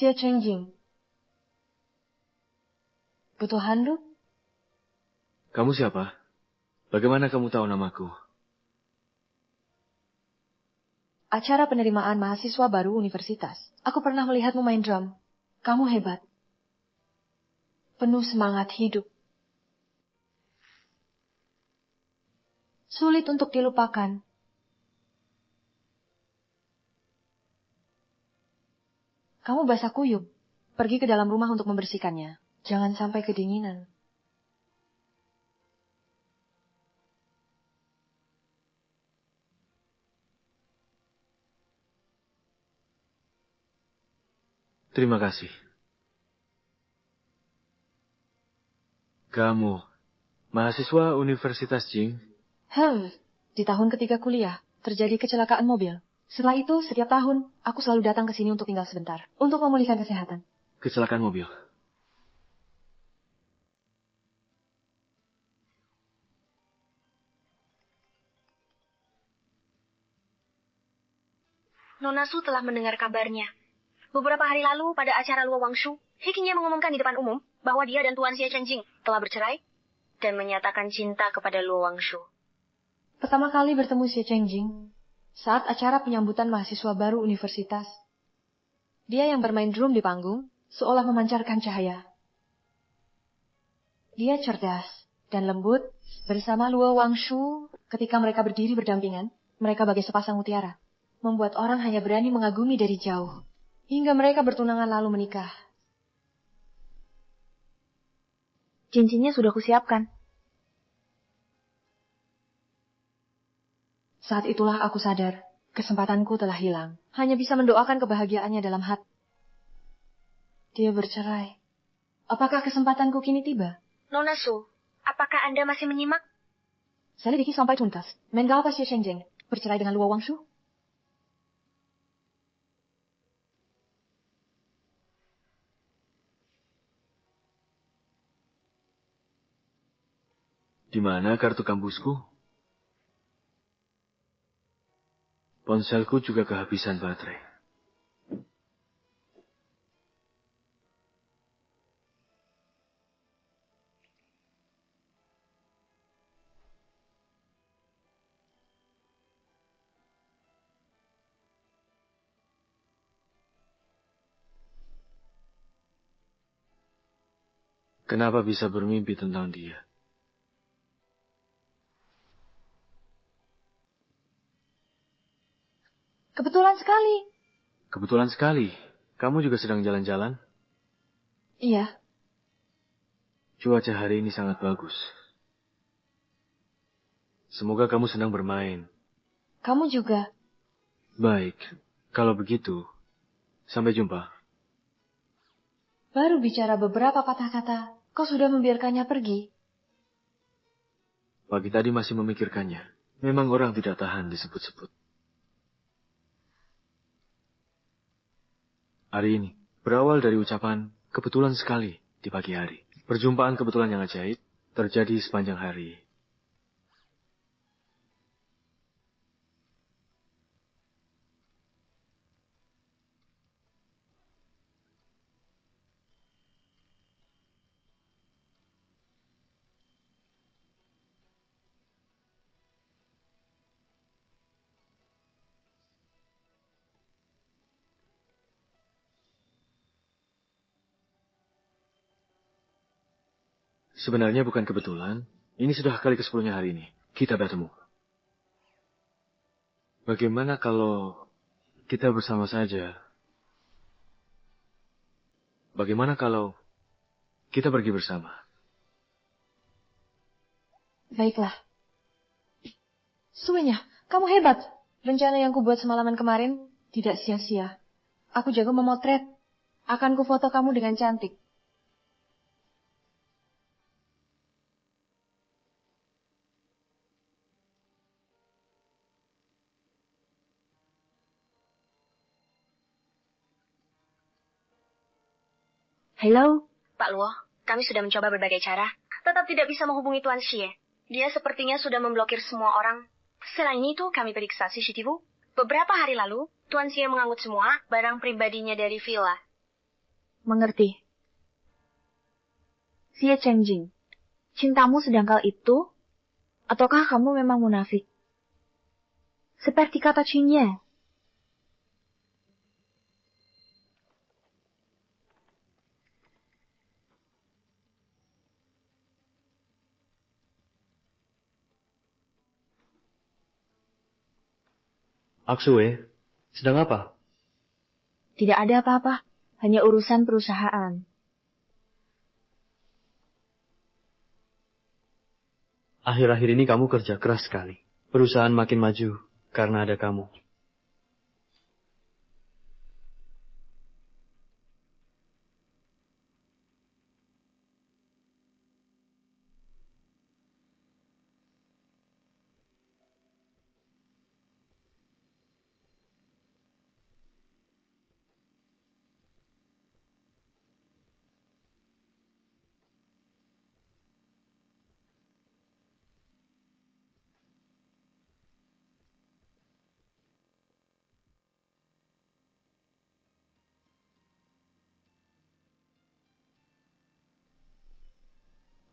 Xie Chengjing. Butuh handuk? Kamu siapa? Bagaimana kamu tahu namaku? Acara penerimaan mahasiswa baru universitas. Aku pernah melihatmu main drum. Kamu hebat. Penuh semangat hidup. Sulit untuk dilupakan. Kamu basah kuyup. Pergi ke dalam rumah untuk membersihkannya. Jangan sampai kedinginan. Terima kasih. Kamu, mahasiswa Universitas Jing? Di tahun ketiga kuliah, terjadi kecelakaan mobil. Setelah itu, setiap tahun, aku selalu datang ke sini untuk tinggal sebentar. Untuk memulihkan kesehatan. Kecelakaan mobil? Nona Su telah mendengar kabarnya. Beberapa hari lalu, pada acara Luo Wangshu, He Qingye mengumumkan di depan umum bahwa dia dan Tuan Xie Chengjing telah bercerai dan menyatakan cinta kepada Luo Wangshu. Pertama kali bertemu Xie Chengjing saat acara penyambutan mahasiswa baru universitas. Dia yang bermain drum di panggung, seolah memancarkan cahaya. Dia cerdas dan lembut bersama Luo Wangshu ketika mereka berdiri berdampingan. Mereka bagai sepasang mutiara, membuat orang hanya berani mengagumi dari jauh. Hingga mereka bertunangan lalu menikah. Cincinnya sudah kusiapkan. Saat itulah aku sadar, kesempatanku telah hilang. Hanya bisa mendoakan kebahagiaannya dalam hati. Dia bercerai. Apakah kesempatanku kini tiba? Nona Su, apakah Anda masih menyimak? Selidiki sampai tuntas. Mengapa Xie Chengjing bercerai dengan Luo Wangshu? Di mana kartu kampusku? Ponselku juga kehabisan baterai. Kenapa bisa bermimpi tentang dia? Kebetulan sekali. Kebetulan sekali. Kamu juga sedang jalan-jalan? Iya. Cuaca hari ini sangat bagus. Semoga kamu senang bermain. Kamu juga. Baik. Kalau begitu, sampai jumpa. Baru bicara beberapa patah kata, Kau sudah membiarkannya pergi. Pagi tadi masih memikirkannya. Memang orang tidak tahan disebut-sebut. Hari ini berawal dari ucapan kebetulan sekali di pagi hari. Perjumpaan kebetulan yang ajaib terjadi sepanjang hari. Sebenarnya bukan kebetulan, ini sudah kali ke-10-nya hari ini. Kita bertemu. Bagaimana kalau kita bersama saja? Bagaimana kalau kita pergi bersama? Baiklah. Suenya, kamu hebat. Rencana yang kubuat semalaman kemarin tidak sia-sia. Aku jago memotret. Akan kufoto kamu dengan cantik. Halo, Pak Luo. Kami sudah mencoba berbagai cara. Tetap tidak bisa menghubungi Tuan Xie. Dia sepertinya sudah memblokir semua orang. Selain itu, kami periksa CCTV. Beberapa hari lalu, Tuan Xie mengangkut semua barang pribadinya dari villa. Mengerti. Xie Chengjing, cintamu sedangkal itu? Ataukah kamu memang munafik? Seperti kata Qingye. Aksue, sedang apa? Tidak ada apa-apa. Hanya urusan perusahaan. Akhir-akhir ini kamu kerja keras sekali. Perusahaan makin maju karena ada kamu.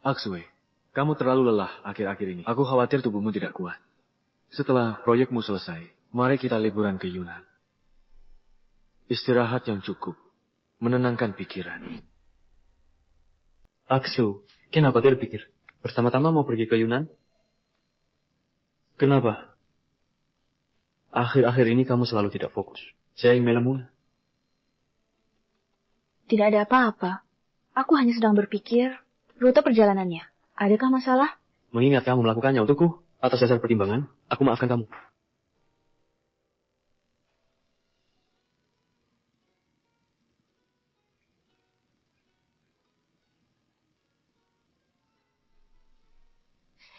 Aksue, kamu terlalu lelah akhir-akhir ini. Aku khawatir tubuhmu tidak kuat. Setelah proyekmu selesai, mari kita liburan ke Yunan. Istirahat yang cukup, menenangkan pikiran. Aksu, kenapa terpikir? Pertama-tama mau pergi ke Yunan? Kenapa? Akhir-akhir ini kamu selalu tidak fokus. Saya ingin melamun. Tidak ada apa-apa. Aku hanya sedang berpikir rute perjalanannya. Adakah masalah? Mengingat kamu melakukannya untukku, atas dasar pertimbangan, aku maafkan kamu.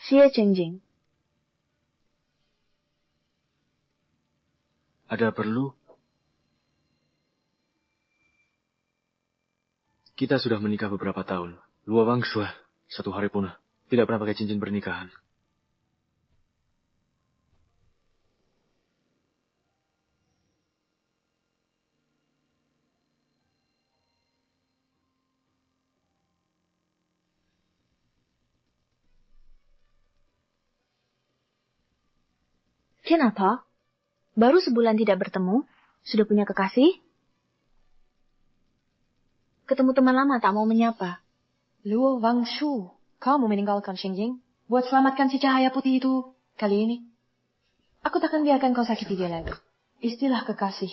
Xie Chengjing. Ada perlu? Kita sudah menikah beberapa tahun. Luo Wangshui, 1 hari punah. Tidak pernah pakai cincin pernikahan. Kenapa? Baru sebulan tidak bertemu, sudah punya kekasih? Ketemu teman lama tak mau menyapa. Luo Wangshu, kamu meninggalkan Xingjing buat selamatkan si cahaya putih itu kali ini. Aku takkan biarkan kau sakiti dia lagi. Istilah kekasih,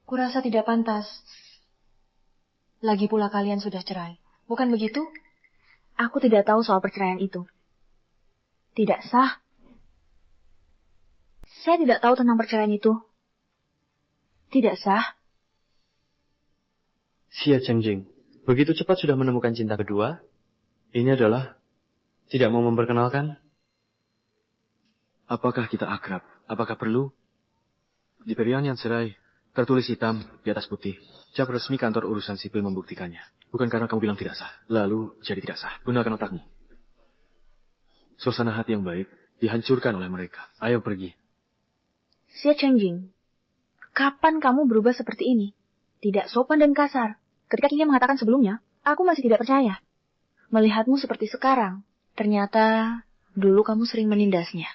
kurasa tidak pantas. Lagi pula kalian sudah cerai, bukan begitu? Aku tidak tahu soal perceraian itu. Tidak sah. Saya tidak tahu tentang perceraian itu. Tidak sah. Xie Chengjing, begitu cepat sudah menemukan cinta kedua? Ini adalah tidak mau memperkenalkan? Apakah kita akrab? Apakah perlu? Di Periangan Serai, tertulis hitam di atas putih. Cap resmi kantor urusan sipil membuktikannya. Bukan karena kamu bilang tidak sah. Lalu jadi tidak sah. Gunakan otakmu. Suasana hati yang baik dihancurkan oleh mereka. Ayo pergi. Xie Chengjing, kapan kamu berubah seperti ini? Tidak sopan dan kasar. Ketika King Ye mengatakan sebelumnya, aku masih tidak percaya. Melihatmu seperti sekarang, ternyata dulu kamu sering menindasnya.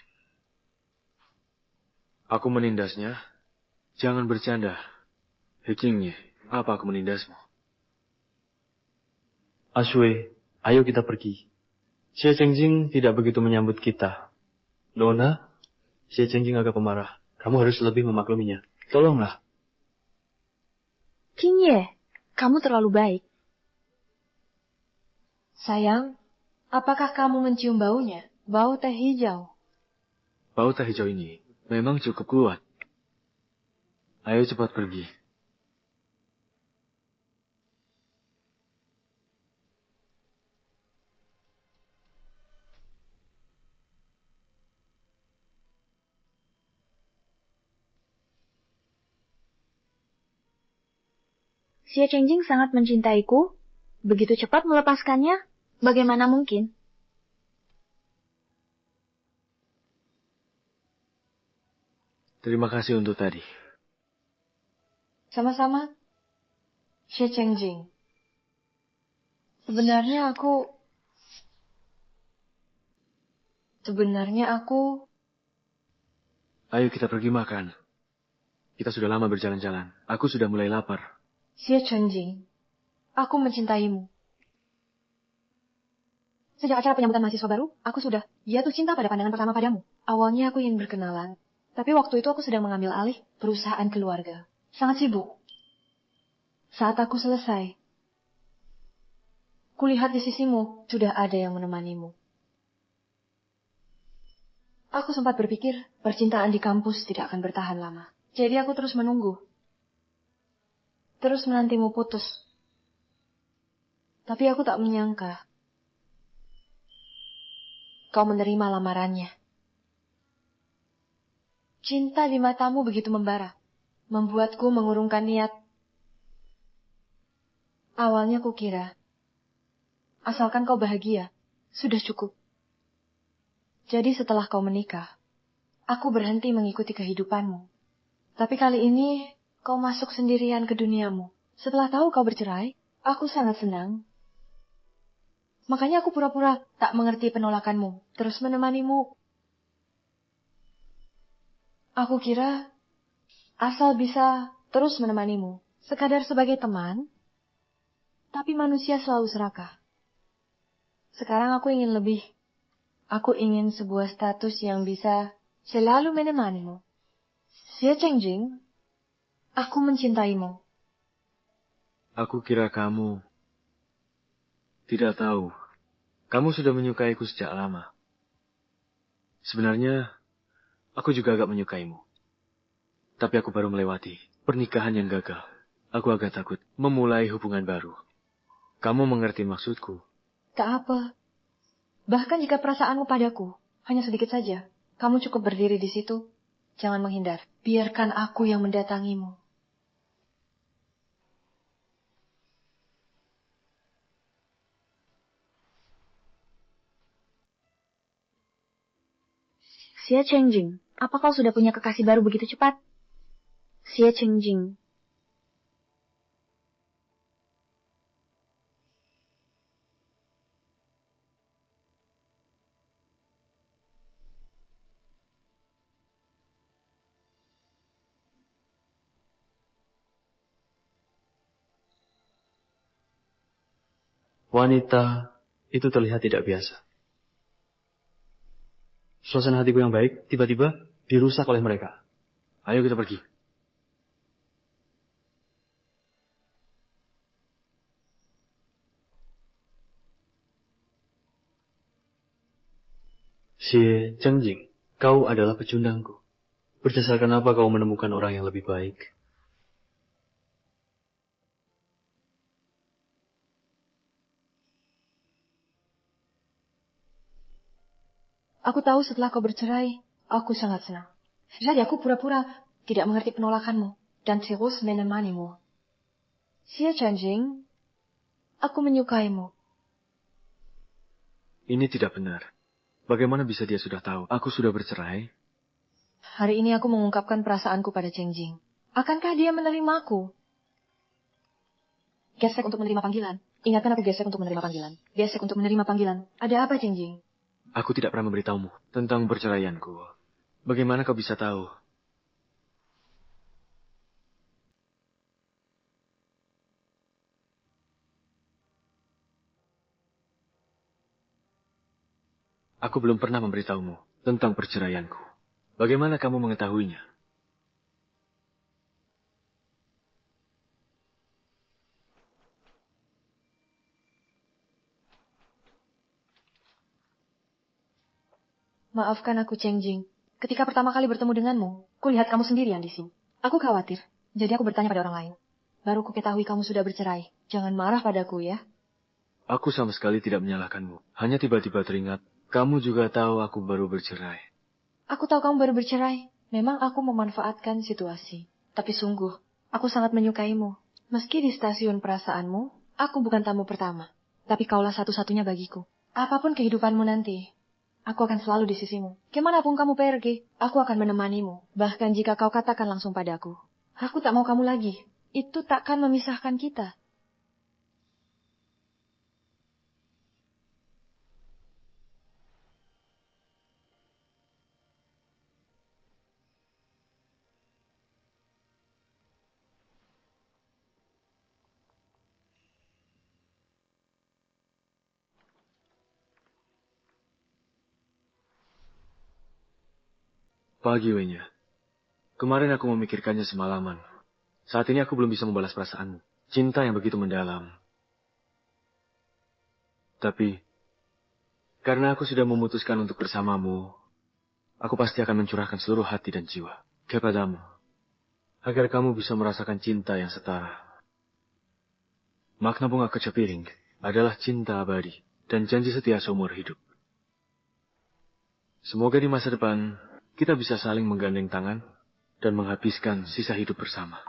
Aku menindasnya? Jangan bercanda. Hei King Ye, apa aku menindasmu? Asue, ayo kita pergi. Xie Chengjing tidak begitu menyambut kita. Nona, Xie Chengjing agak pemarah. Kamu harus lebih memakluminya. Tolonglah. King Ye, kamu terlalu baik. Sayang, apakah kamu mencium baunya? Bau teh hijau. Bau teh hijau ini memang cukup kuat. Ayo cepat pergi. Xie Chengjing sangat mencintaiku. Begitu cepat melepaskannya, bagaimana mungkin? Terima kasih untuk tadi. Sama-sama. Xie Chengjing. Sebenarnya aku... Ayo kita pergi makan. Kita sudah lama berjalan-jalan. Aku sudah mulai lapar. Xie Chengjing, aku mencintaimu. Sejak acara penyambutan mahasiswa baru, aku sudah jatuh cinta pada pandangan pertama padamu. Awalnya aku ingin berkenalan, tapi waktu itu aku sedang mengambil alih perusahaan keluarga. Sangat sibuk. Saat aku selesai, kulihat di sisimu sudah ada yang menemanimu. Aku sempat berpikir percintaan di kampus tidak akan bertahan lama. Jadi aku terus menunggu. Terus menantimu putus. Tapi aku tak menyangka kau menerima lamarannya. Cinta di matamu begitu membara, membuatku mengurungkan niat. Awalnya kukira, asalkan kau bahagia, sudah cukup. Jadi setelah kau menikah, aku berhenti mengikuti kehidupanmu. Tapi kali ini, kau masuk sendirian ke duniamu. Setelah tahu kau bercerai, aku sangat senang. Makanya aku pura-pura tak mengerti penolakanmu, terus menemanimu. Aku kira asal bisa terus menemanimu, sekadar sebagai teman, tapi manusia selalu serakah. Sekarang aku ingin lebih. Aku ingin sebuah status yang bisa selalu menemanimu. Xie Chengjing, aku mencintaimu. Aku kira kamu tidak tahu. Kamu sudah menyukaiku sejak lama. Sebenarnya, aku juga agak menyukaimu. Tapi aku baru melewati pernikahan yang gagal. Aku agak takut memulai hubungan baru. Kamu mengerti maksudku? Tak apa. Bahkan jika perasaanmu padaku hanya sedikit saja, kamu cukup berdiri di situ. Jangan menghindar. Biarkan aku yang mendatangimu. Xie Chengjing, apa kau sudah punya kekasih baru begitu cepat? Xie Chengjing. Wanita itu terlihat tidak biasa. Suasana hatiku yang baik tiba-tiba dirusak oleh mereka. Ayo kita pergi. Xie Chengjing, kau adalah pecundangku. Berdasarkan apa kau menemukan orang yang lebih baik? Aku tahu setelah kau bercerai, aku sangat senang. Jadi aku pura-pura tidak mengerti penolakanmu dan terus menemanimu. Xie Chenjing, aku menyukaimu. Ini tidak benar. Bagaimana bisa dia sudah tahu aku sudah bercerai? Hari ini aku mengungkapkan perasaanku pada Cheng Jing. Akankah dia menerimaku? Gesek untuk menerima panggilan. Ingatkan aku gesek untuk menerima panggilan. Gesek untuk menerima panggilan. Ada apa, Cheng Jing? Aku tidak pernah memberitahumu tentang perceraianku. Bagaimana kau bisa tahu? Aku belum pernah memberitahumu tentang perceraianku. Bagaimana kamu mengetahuinya? Maafkan aku, Cheng Jing. Ketika pertama kali bertemu denganmu, kulihat kamu sendirian di sini. Aku khawatir, jadi aku bertanya pada orang lain. Baru ku ketahui kamu sudah bercerai. Jangan marah padaku ya. Aku sama sekali tidak menyalahkanmu. Hanya tiba-tiba teringat, kamu juga tahu aku baru bercerai. Aku tahu kamu baru bercerai. Memang aku memanfaatkan situasi. Tapi sungguh, aku sangat menyukaimu. Meski di stasiun perasaanmu, aku bukan tamu pertama. Tapi kaulah satu-satunya bagiku. Apapun kehidupanmu nanti, aku akan selalu di sisimu. Kemanapun kamu pergi, aku akan menemanimu. Bahkan jika kau katakan langsung padaku, aku tak mau kamu lagi. Itu takkan memisahkan kita. Pagi, Wenya. Kemarin aku memikirkannya semalaman. Saat ini aku belum bisa membalas perasaanmu. Cinta yang begitu mendalam. Tapi, karena aku sudah memutuskan untuk bersamamu, aku pasti akan mencurahkan seluruh hati dan jiwa kepadamu. Agar kamu bisa merasakan cinta yang setara. Makna bunga kecepiring adalah cinta abadi dan janji setia seumur hidup. Semoga di masa depan, kita bisa saling menggandeng tangan dan menghabiskan sisa hidup bersama.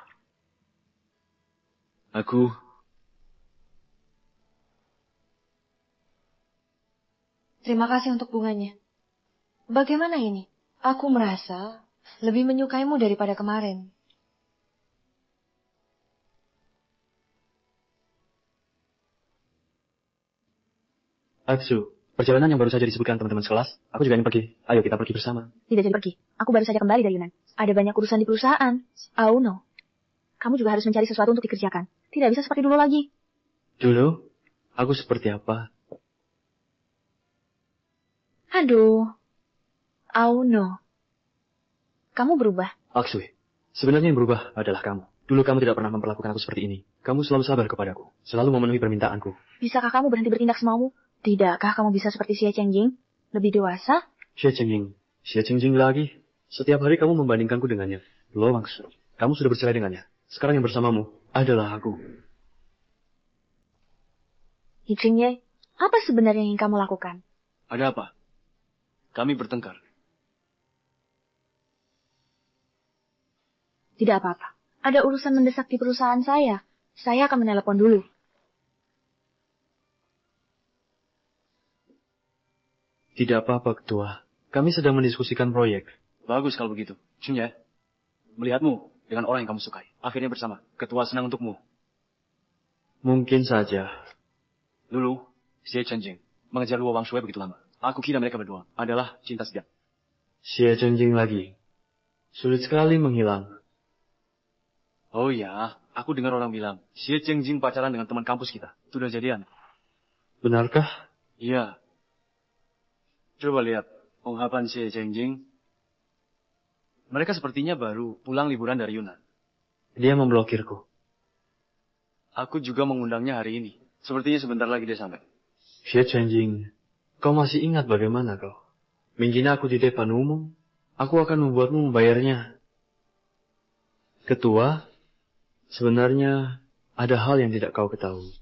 Aku Terima kasih untuk bunganya. Bagaimana ini? Aku merasa lebih menyukaimu daripada kemarin. Atsu, perjalanan yang baru saja disebutkan teman-teman sekelas, aku juga ingin pergi. Ayo kita pergi bersama. Tidak jadi pergi. Aku baru saja kembali dari Yunan. Ada banyak urusan di perusahaan. Oh no. Kamu juga harus mencari sesuatu untuk dikerjakan. Tidak bisa seperti dulu lagi. Dulu, aku seperti apa? Aduh. Oh no. Kamu berubah. Aksui, sebenarnya yang berubah adalah kamu. Dulu kamu tidak pernah memperlakukan aku seperti ini. Kamu selalu sabar kepadaku. Selalu memenuhi permintaanku. Bisakah kamu berhenti bertindak semaumu? Tidakkah kamu bisa seperti Xie Chengjing? Lebih dewasa? Xie Chengjing. Xie Chengjing lagi. Setiap hari kamu membandingkanku dengannya. Lo Wangsu, kamu sudah bercerai dengannya. Sekarang yang bersamamu adalah aku. Yicingye, apa sebenarnya yang ingin kamu lakukan? Ada apa? Kami bertengkar. Tidak apa-apa. Ada urusan mendesak di perusahaan saya. Saya akan menelepon dulu. Tidak apa-apa, Ketua. Kami sedang mendiskusikan proyek. Bagus kalau begitu. Chunye, melihatmu dengan orang yang kamu sukai. Akhirnya bersama. Ketua senang untukmu. Mungkin saja. Dulu, Xie Chenjing mengejar Luo Wangshui begitu lama. Aku kira mereka berdua adalah cinta sejati. Xie Chenjing lagi. Sulit sekali menghilang. Oh ya, aku dengar orang bilang, Xie Chenjing pacaran dengan teman kampus kita. Sudah jadian. Benarkah? Iya. Coba lihat ungkapan Xie Chenjing. Mereka sepertinya baru pulang liburan dari Yunan. Dia memblokirku. Aku juga mengundangnya hari ini. Sepertinya sebentar lagi dia sampai. Xie Chenjing, kau masih ingat bagaimana kau? Menghina aku di depan umum? Aku akan membuatmu membayarnya. Ketua, sebenarnya ada hal yang tidak kau ketahui.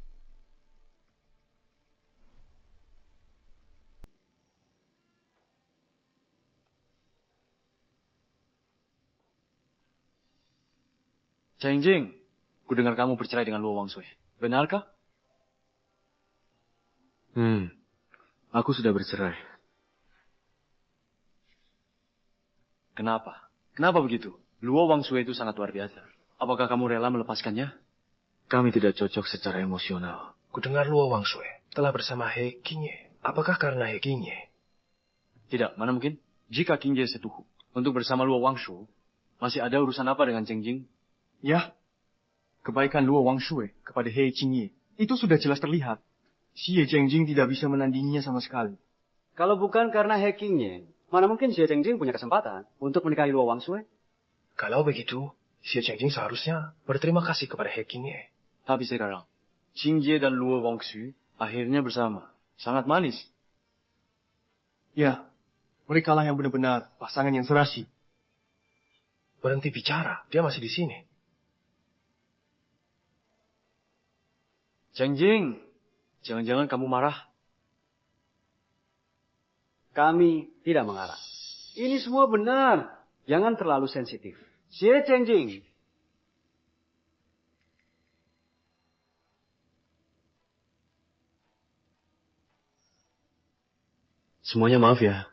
Cheng Jing, kudengar kamu bercerai dengan Luo Wangshui. Benarkah? Aku sudah bercerai. Kenapa? Kenapa begitu? Luo Wangshui itu sangat luar biasa. Apakah kamu rela melepaskannya? Kami tidak cocok secara emosional. Kudengar Luo Wangshui telah bersama He Qingye. Apakah karena He Qingye? Tidak, mana mungkin? Jika Qingye setuju untuk bersama Luo Wangshui, masih ada urusan apa dengan Cheng Jing? Ya, kebaikan Luo Wangshui kepada He Qingye itu sudah jelas terlihat. Xie Chengjing tidak bisa menandinginya sama sekali. Kalau bukan karena He Qingye, mana mungkin Xie Chengjing punya kesempatan untuk menikahi Luo Wangshui? Kalau begitu, Xie Chengjing seharusnya berterima kasih kepada He Qingye. Tapi sekarang, Qingye dan Luo Wangshui akhirnya bersama. Sangat manis. Ya, mereka lah yang benar-benar pasangan yang serasi. Berhenti bicara, dia masih di sini. Cheng Jing, jangan-jangan kamu marah? Kami tidak mengarah. Ini semua benar. Jangan terlalu sensitif. Xie Chengjing. Semuanya maaf ya.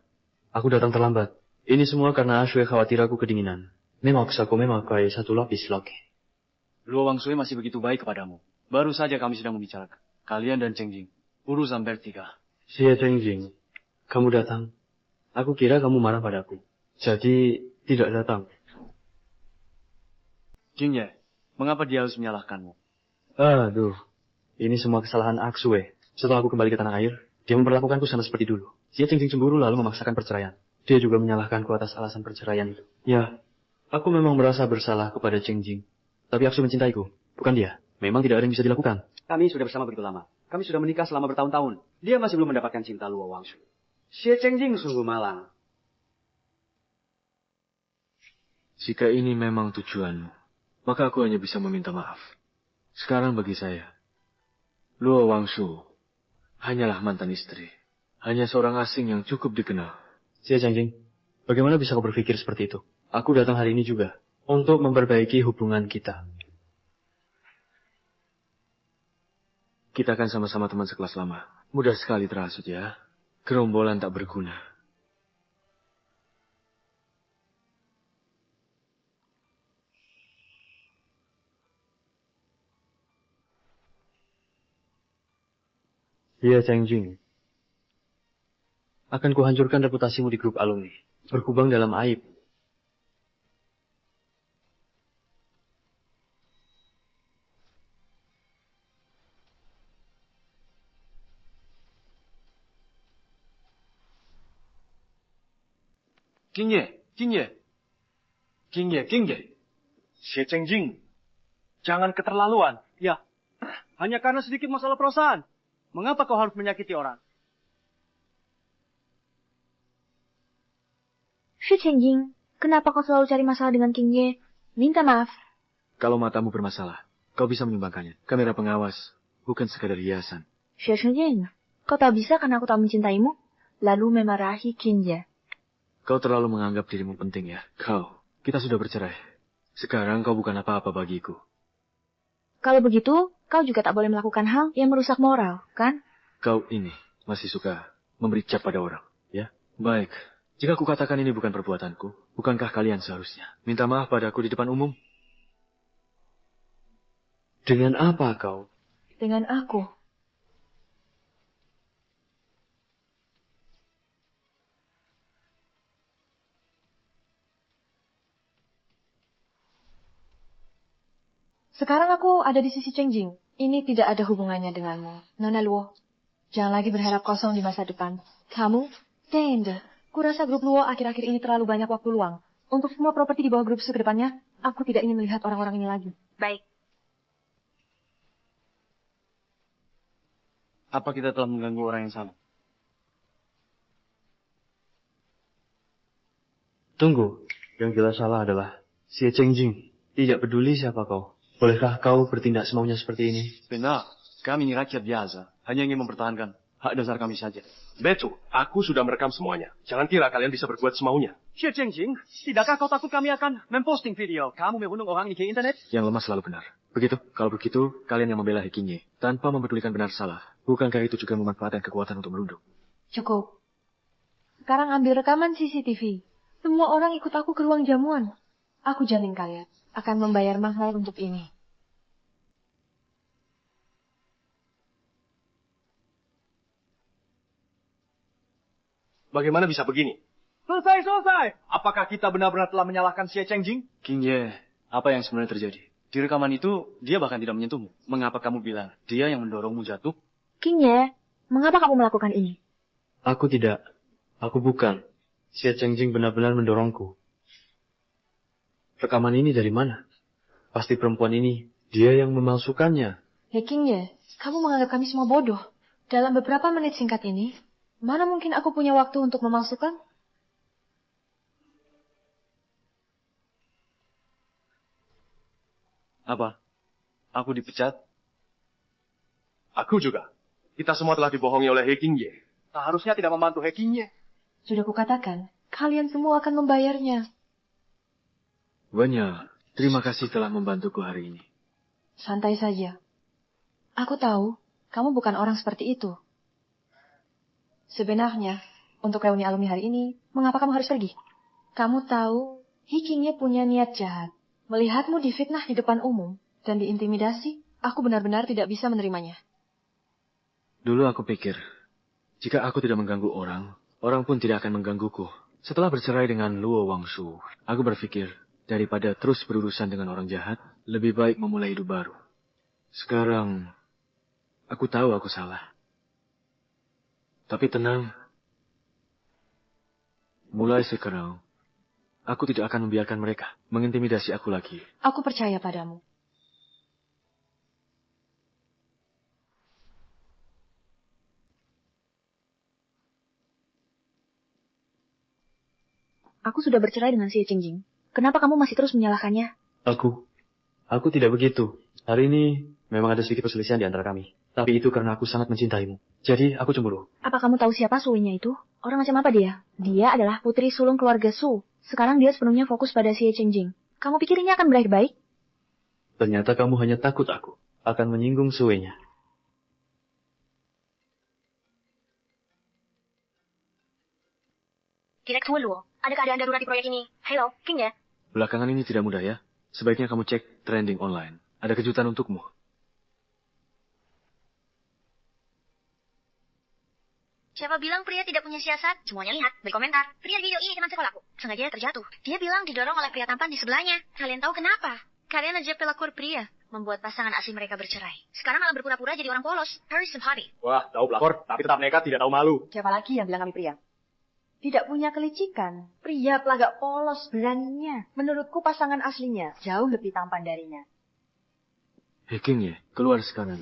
Aku datang terlambat. Ini semua karena Ashui khawatir aku kedinginan. Memaksa aku memakai satu lapis lagi. Luo Wangshui masih begitu baik kepadamu. Baru saja kami sedang membicarakan. Kalian dan Cheng Jing. Urusan bertiga. Xie Chengjing, kamu datang. Aku kira kamu marah padaku. Jadi, tidak datang. Qingye, mengapa dia harus menyalahkanmu? Aduh, ini semua kesalahan Ashui. Setelah aku kembali ke tanah air, dia memperlakukanku sama seperti dulu. Xie Chengjing cemburu lalu memaksakan perceraian. Dia juga menyalahkanku atas alasan perceraian itu. Ya, aku memang merasa bersalah kepada Cheng Jing. Tapi Ashui mencintaiku, bukan dia. Memang tidak ada yang bisa dilakukan. Kami sudah bersama begitu lama. Kami sudah menikah selama bertahun-tahun. Dia masih belum mendapatkan cinta Luo Wangshui. Xie Chengjing sungguh malang. Jika ini memang tujuanmu, maka aku hanya bisa meminta maaf. Sekarang bagi saya, Luo Wangshui hanyalah mantan istri. Hanya seorang asing yang cukup dikenal. Xie Chengjing, bagaimana bisa kau berpikir seperti itu? Aku datang hari ini juga untuk memperbaiki hubungan kita. Kita akan sama-sama teman sekelas lama. Mudah sekali terhasut ya. Gerombolan tak berguna. Xie Chengjing, akan kuhancurkan reputasimu di grup alumni. Berkubang dalam aib. Qingye. Xie Chengjing, jangan keterlaluan. Ya, hanya karena sedikit masalah perasaan. Mengapa kau harus menyakiti orang? Xie Chengjing, kenapa kau selalu cari masalah dengan Qingye? Minta maaf. Kalau matamu bermasalah, kau bisa menyumbangkannya. Kamera pengawas, bukan sekadar hiasan. Xie Chengjing, kau tak bisa karena aku tak mencintaimu, lalu memarahi Qingye. Kau terlalu menganggap dirimu penting ya. Kita sudah bercerai. Sekarang kau bukan apa-apa bagiku. Kalau begitu, kau juga tak boleh melakukan hal yang merusak moral, kan? Kau ini masih suka memberi cap pada orang, ya? Baik. Jika aku katakan ini bukan perbuatanku, bukankah kalian seharusnya minta maaf padaku di depan umum? Dengan apa kau? Dengan aku. Sekarang aku ada di sisi Cheng Jing. Ini tidak ada hubungannya denganmu. Nona Luo, jangan lagi berharap kosong di masa depan. Kamu, Tende. Kurasa grup Luo akhir-akhir ini terlalu banyak waktu luang. Untuk semua properti di bawah grup ke depannya, aku tidak ingin melihat orang-orang ini lagi. Baik. Apa kita telah mengganggu orang yang sama? Tunggu, yang jelas salah adalah Xie Chengjing. Tidak peduli siapa kau. Bolehkah kau bertindak semaunya seperti ini? Benar, kami ini rakyat biasa. Hanya ingin mempertahankan hak dasar kami saja. Betul, aku sudah merekam semuanya. Jangan kira kalian bisa berbuat semaunya. Xie Chengjing, tidakkah kau takut kami akan memposting video kamu membunuh orang ini ke internet? Yang lemah selalu benar. Begitu? Kalau begitu, kalian yang membela He Qingye tanpa mempedulikan benar salah. Bukankah itu juga memanfaatkan kekuatan untuk merunduk? Cukup. Sekarang ambil rekaman CCTV. Semua orang ikut aku ke ruang jamuan. Aku jamin kalian akan membayar mahal untuk ini. Bagaimana bisa begini? Selesai. Apakah kita benar-benar telah menyalahkan Xie Chengjing? Qingye, apa yang sebenarnya terjadi? Di rekaman itu, dia bahkan tidak menyentuhmu. Mengapa kamu bilang dia yang mendorongmu jatuh? Qingye, mengapa kamu melakukan ini? Aku tidak. Aku bukan. Xie Chengjing benar-benar mendorongku. Rekaman ini dari mana? Pasti perempuan ini, dia yang memalsukannya. He Qingye, kamu menganggap kami semua bodoh. Dalam beberapa menit singkat ini, mana mungkin aku punya waktu untuk memalsukan? Apa? Aku dipecat? Aku juga. Kita semua telah dibohongi oleh He Qingye. Seharusnya tidak membantu He Qingye. Sudah kukatakan, kalian semua akan membayarnya. Banyak. Terima kasih telah membantuku hari ini. Santai saja. Aku tahu, kamu bukan orang seperti itu. Sebenarnya, untuk reuni alumni hari ini, mengapa kamu harus pergi? Kamu tahu, He Qingye punya niat jahat. Melihatmu difitnah di depan umum dan diintimidasi, aku benar-benar tidak bisa menerimanya. Dulu aku pikir, jika aku tidak mengganggu orang, orang pun tidak akan menggangguku. Setelah bercerai dengan Luo Wangshu, aku berpikir, daripada terus berurusan dengan orang jahat, lebih baik memulai hidup baru. Sekarang, aku tahu aku salah. Tapi tenang. Mulai sekarang, aku tidak akan membiarkan mereka mengintimidasi aku lagi. Aku percaya padamu. Aku sudah bercerai dengan Xie Chengjing. Kenapa kamu masih terus menyalahkannya? Aku tidak begitu. Hari ini memang ada sedikit perselisihan di antara kami. Tapi itu karena aku sangat mencintaimu. Jadi aku cemburu. Apa kamu tahu siapa suaminya itu? Orang macam apa dia? Dia adalah putri sulung keluarga Su. Sekarang dia sepenuhnya fokus pada Xie Chengjing. Kamu pikir ini akan berakhir baik? Ternyata kamu hanya takut aku akan menyinggung suenya. Direktur Luo, ada keadaan darurat di proyek ini. Halo, Qingye. Belakangan ini tidak mudah ya. Sebaiknya kamu cek trending online. Ada kejutan untukmu. Siapa bilang pria tidak punya siasat? Semuanya lihat, berkomentar. Pria di video ini teman sekolahku. Sengaja terjatuh. Dia bilang didorong oleh pria tampan di sebelahnya. Kalian tahu kenapa? Kalian aja pelakor pria. Membuat pasangan asli mereka bercerai. Sekarang malah berpura-pura jadi orang polos. Harry Simpati. Wah, tahu pelakor, tapi tetap nekat, tidak tahu malu. Siapa lagi yang bilang kami pria? Tidak punya kelicikan. Pria pelagak polos beraninya. Menurutku pasangan aslinya jauh lebih tampan darinya. He Qingye, keluar sekarang.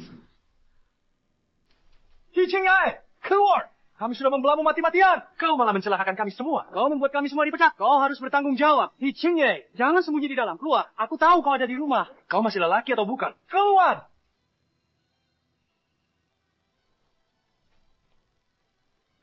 He Qingye, keluar! Kami sudah membelamu mati-matian. Kau malah mencelakakan kami semua. Kau membuat kami semua dipecat. Kau harus bertanggung jawab. He Qingye, jangan sembunyi di dalam. Keluar. Aku tahu kau ada di rumah. Kau masih lelaki atau bukan? Keluar!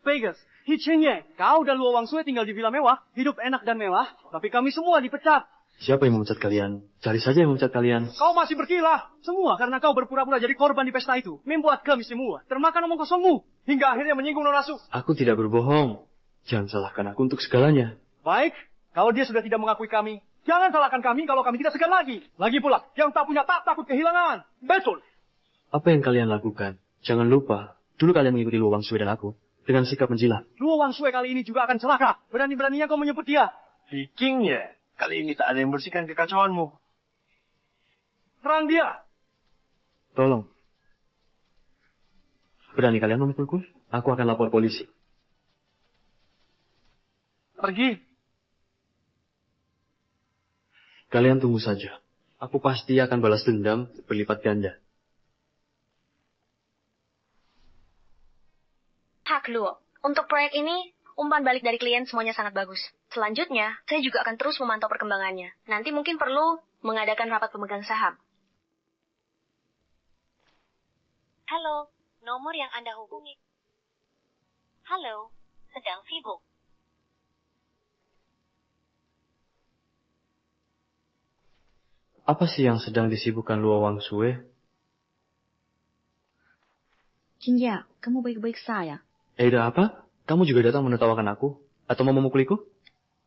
Vegas, He Qingye, kau dan Luo Wangshui tinggal di villa mewah, hidup enak dan mewah, tapi kami semua dipecat. Siapa yang memecat kalian? Cari saja yang memecat kalian. Kau masih berkilah. Semua karena kau berpura-pura jadi korban di pesta itu. Membuat kami semua termakan omong kosongmu. Hingga akhirnya menyinggung Nona Su. Aku tidak berbohong. Jangan salahkan aku untuk segalanya. Baik, kalau dia sudah tidak mengakui kami, jangan salahkan kami kalau kami tidak segan lagi. Lagi pula, yang tak punya tak takut kehilangan. Betul. Apa yang kalian lakukan? Jangan lupa, dulu kalian mengikuti Luo Wangshui dan aku dengan sikap menjilat. Luo Wangshui kali ini juga akan celaka. Berani-beraninya kau menyebut dia. He Qingye, kali ini tak ada yang bersihkan kekacauanmu. Serang dia. Tolong. Berani kalian memukulku? Aku akan lapor polisi. Pergi. Kalian tunggu saja. Aku pasti akan balas dendam berlipat ganda. Hak Luo, untuk proyek ini, umpan balik dari klien semuanya sangat bagus. Selanjutnya, saya juga akan terus memantau perkembangannya. Nanti mungkin perlu mengadakan rapat pemegang saham. Halo, nomor yang Anda hubungi. Halo, sedang sibuk. Apa sih yang sedang disibukkan Luo Wangsue? Qingye, kamu baik-baik saya. Ada apa? Kamu juga datang menertawakan aku? Atau mau memukuliku?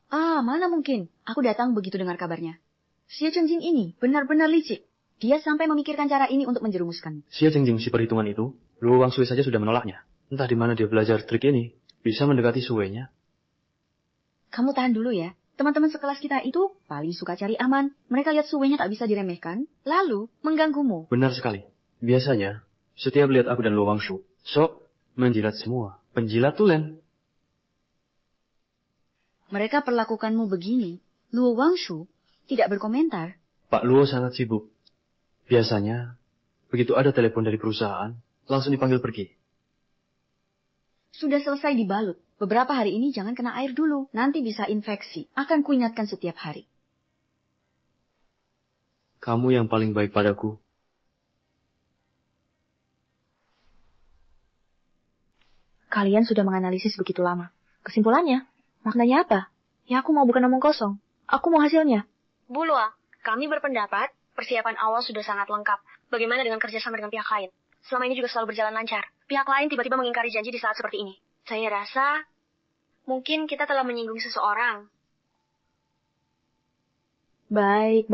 Ah, mana mungkin. Aku datang begitu dengar kabarnya. Xie Chengjing ini benar-benar licik. Dia sampai memikirkan cara ini untuk menjerumuskan. Xie Chengjing si perhitungan itu, Luo Wangsue saja sudah menolaknya. Entah di mana dia belajar trik ini. Bisa mendekati Sue-nya. Kamu tahan dulu ya. Teman-teman sekelas kita itu paling suka cari aman. Mereka lihat Sue-nya tak bisa diremehkan, lalu mengganggumu. Benar sekali. Biasanya, setiap lihat aku dan Luo Wangshu, sok menjilat semua. Penjilat tulen. Mereka perlakukanmu begini. Luo Wangshu tidak berkomentar. Pak Luo sangat sibuk. Biasanya, begitu ada telepon dari perusahaan, langsung dipanggil pergi. Sudah selesai dibalut. Beberapa hari ini jangan kena air dulu. Nanti bisa infeksi. Akan kuingatkan setiap hari. Kamu yang paling baik padaku. Kalian sudah menganalisis begitu lama. Kesimpulannya, maknanya apa? Ya aku mau bukan omong kosong. Aku mau hasilnya. Bu Lua, kami berpendapat persiapan awal sudah sangat lengkap. Bagaimana dengan kerjasama dengan pihak lain? Selama ini juga selalu berjalan lancar. Pihak lain tiba-tiba mengingkari janji di saat seperti ini. Saya rasa mungkin kita telah menyinggung seseorang. Baik.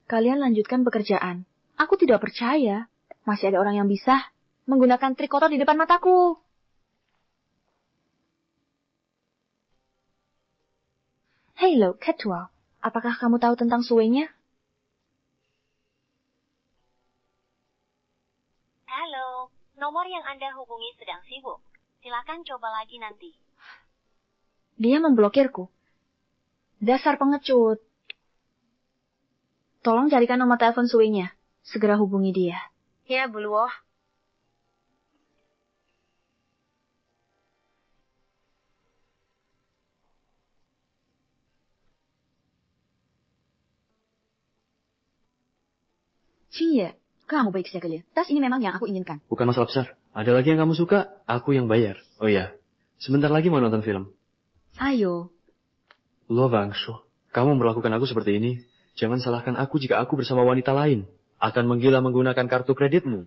Kalian lanjutkan pekerjaan. Aku tidak percaya. Masih ada orang yang bisa menggunakan trik kotor di depan mataku. Hello, Ketua. Apakah kamu tahu tentang Sue-nya? Halo, nomor yang Anda hubungi sedang sibuk. Silakan coba lagi nanti. Dia memblokirku. Dasar pengecut. Tolong carikan nomor telepon Sue-nya. Segera hubungi dia. Ya, Bu Luo. Qingye, kamu baik sekali. Tas ini memang yang aku inginkan. Bukan masalah besar. Ada lagi yang kamu suka, aku yang bayar. Oh iya, sebentar lagi mau nonton film. Ayo. Luo Wangshu, kamu melakukan aku seperti ini. Jangan salahkan aku jika aku bersama wanita lain akan menggila menggunakan kartu kreditmu.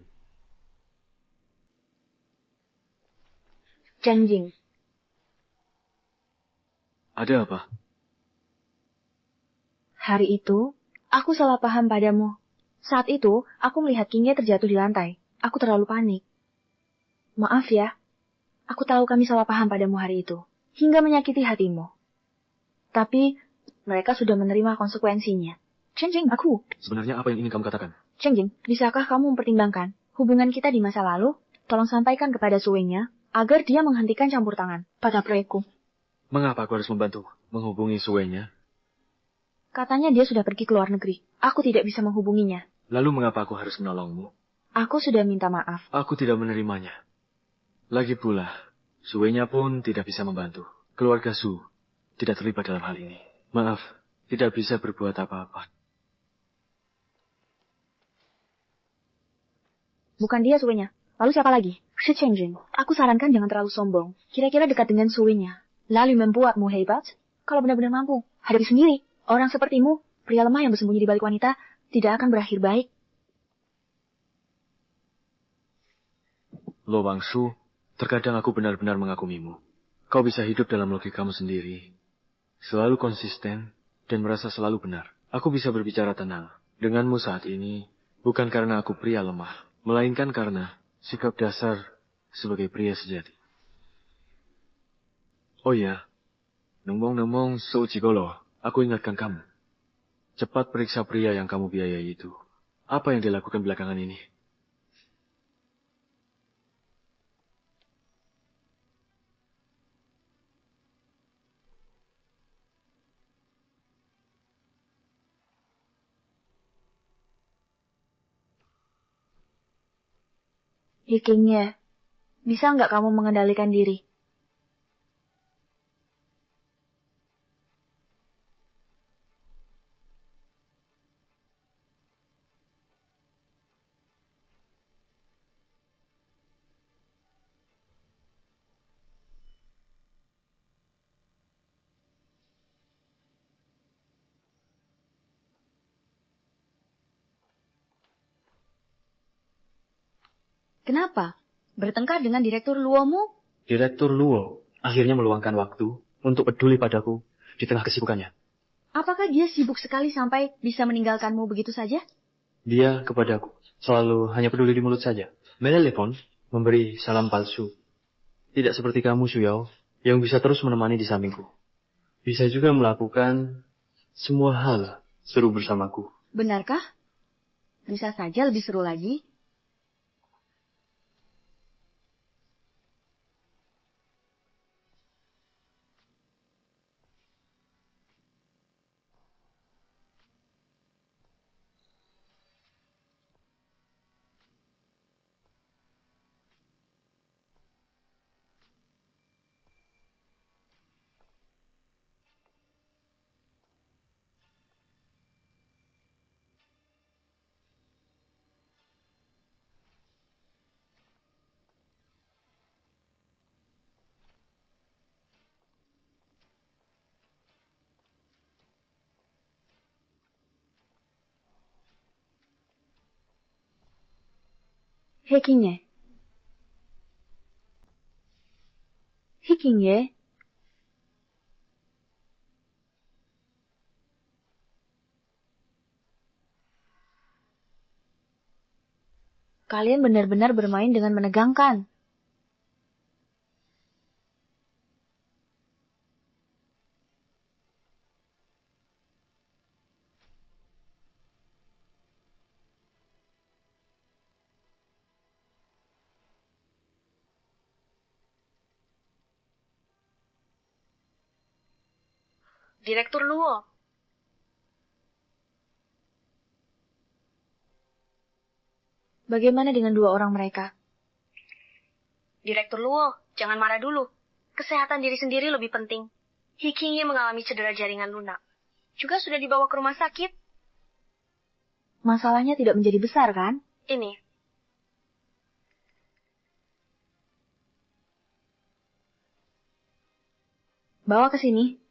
Chengjing. Ada apa? Hari itu, aku salah paham padamu. Saat itu, aku melihat Qingye terjatuh di lantai. Aku terlalu panik. Maaf ya. Aku tahu kami salah paham padamu hari itu. Hingga menyakiti hatimu. Tapi, mereka sudah menerima konsekuensinya. Chengjing, aku. Sebenarnya apa yang ingin kamu katakan? Chengjing, bisakah kamu mempertimbangkan hubungan kita di masa lalu? Tolong sampaikan kepada Sue-nya agar dia menghentikan campur tangan pada proyekku. Mengapa aku harus membantu menghubungi Sue-nya? Katanya dia sudah pergi ke luar negeri. Aku tidak bisa menghubunginya. Lalu mengapa aku harus menolongmu? Aku sudah minta maaf. Aku tidak menerimanya. Lagi pula, Sue-nya pun tidak bisa membantu. Keluarga Su tidak terlibat dalam hal ini. Maaf, tidak bisa berbuat apa-apa. Bukan dia Sue-nya. Lalu siapa lagi? Si Chengjing. Aku sarankan jangan terlalu sombong. Kira-kira dekat dengan Sue-nya. Lalu membuatmu hebat. Kalau benar-benar mampu, hadapi sendiri. Orang sepertimu, pria lemah yang bersembunyi di balik wanita, tidak akan berakhir baik. Luo Wangshu, terkadang aku benar-benar mengagumimu. Kau bisa hidup dalam logikamu sendiri. Selalu konsisten dan merasa selalu benar. Aku bisa berbicara tenang denganmu saat ini, bukan karena aku pria lemah, melainkan karena sikap dasar sebagai pria sejati. Oh iya, nemong-nemong Soujigolo, aku ingatkan kamu. Cepat periksa pria yang kamu biayai itu. Apa yang dia lakukan belakangan ini? Qingye, bisa nggak kamu mengendalikan diri? Kenapa? Bertengkar dengan Direktur Luomu? Direktur Luo akhirnya meluangkan waktu untuk peduli padaku di tengah kesibukannya. Apakah dia sibuk sekali sampai bisa meninggalkanmu begitu saja? Dia kepadaku selalu hanya peduli di mulut saja. Menelepon, memberi salam palsu. Tidak seperti kamu, Suyao, yang bisa terus menemani di sampingku. Bisa juga melakukan semua hal seru bersamaku. Benarkah? Bisa saja lebih seru lagi. Hei King Ye. Hei King Ye. Kalian benar-benar bermain dengan menegangkan. Direktur Luo. Bagaimana dengan dua orang mereka? Direktur Luo, jangan marah dulu. Kesehatan diri sendiri lebih penting. Hiking Ye mengalami cedera jaringan lunak. Juga sudah dibawa ke rumah sakit. Masalahnya tidak menjadi besar, kan? Ini. Bawa ke sini.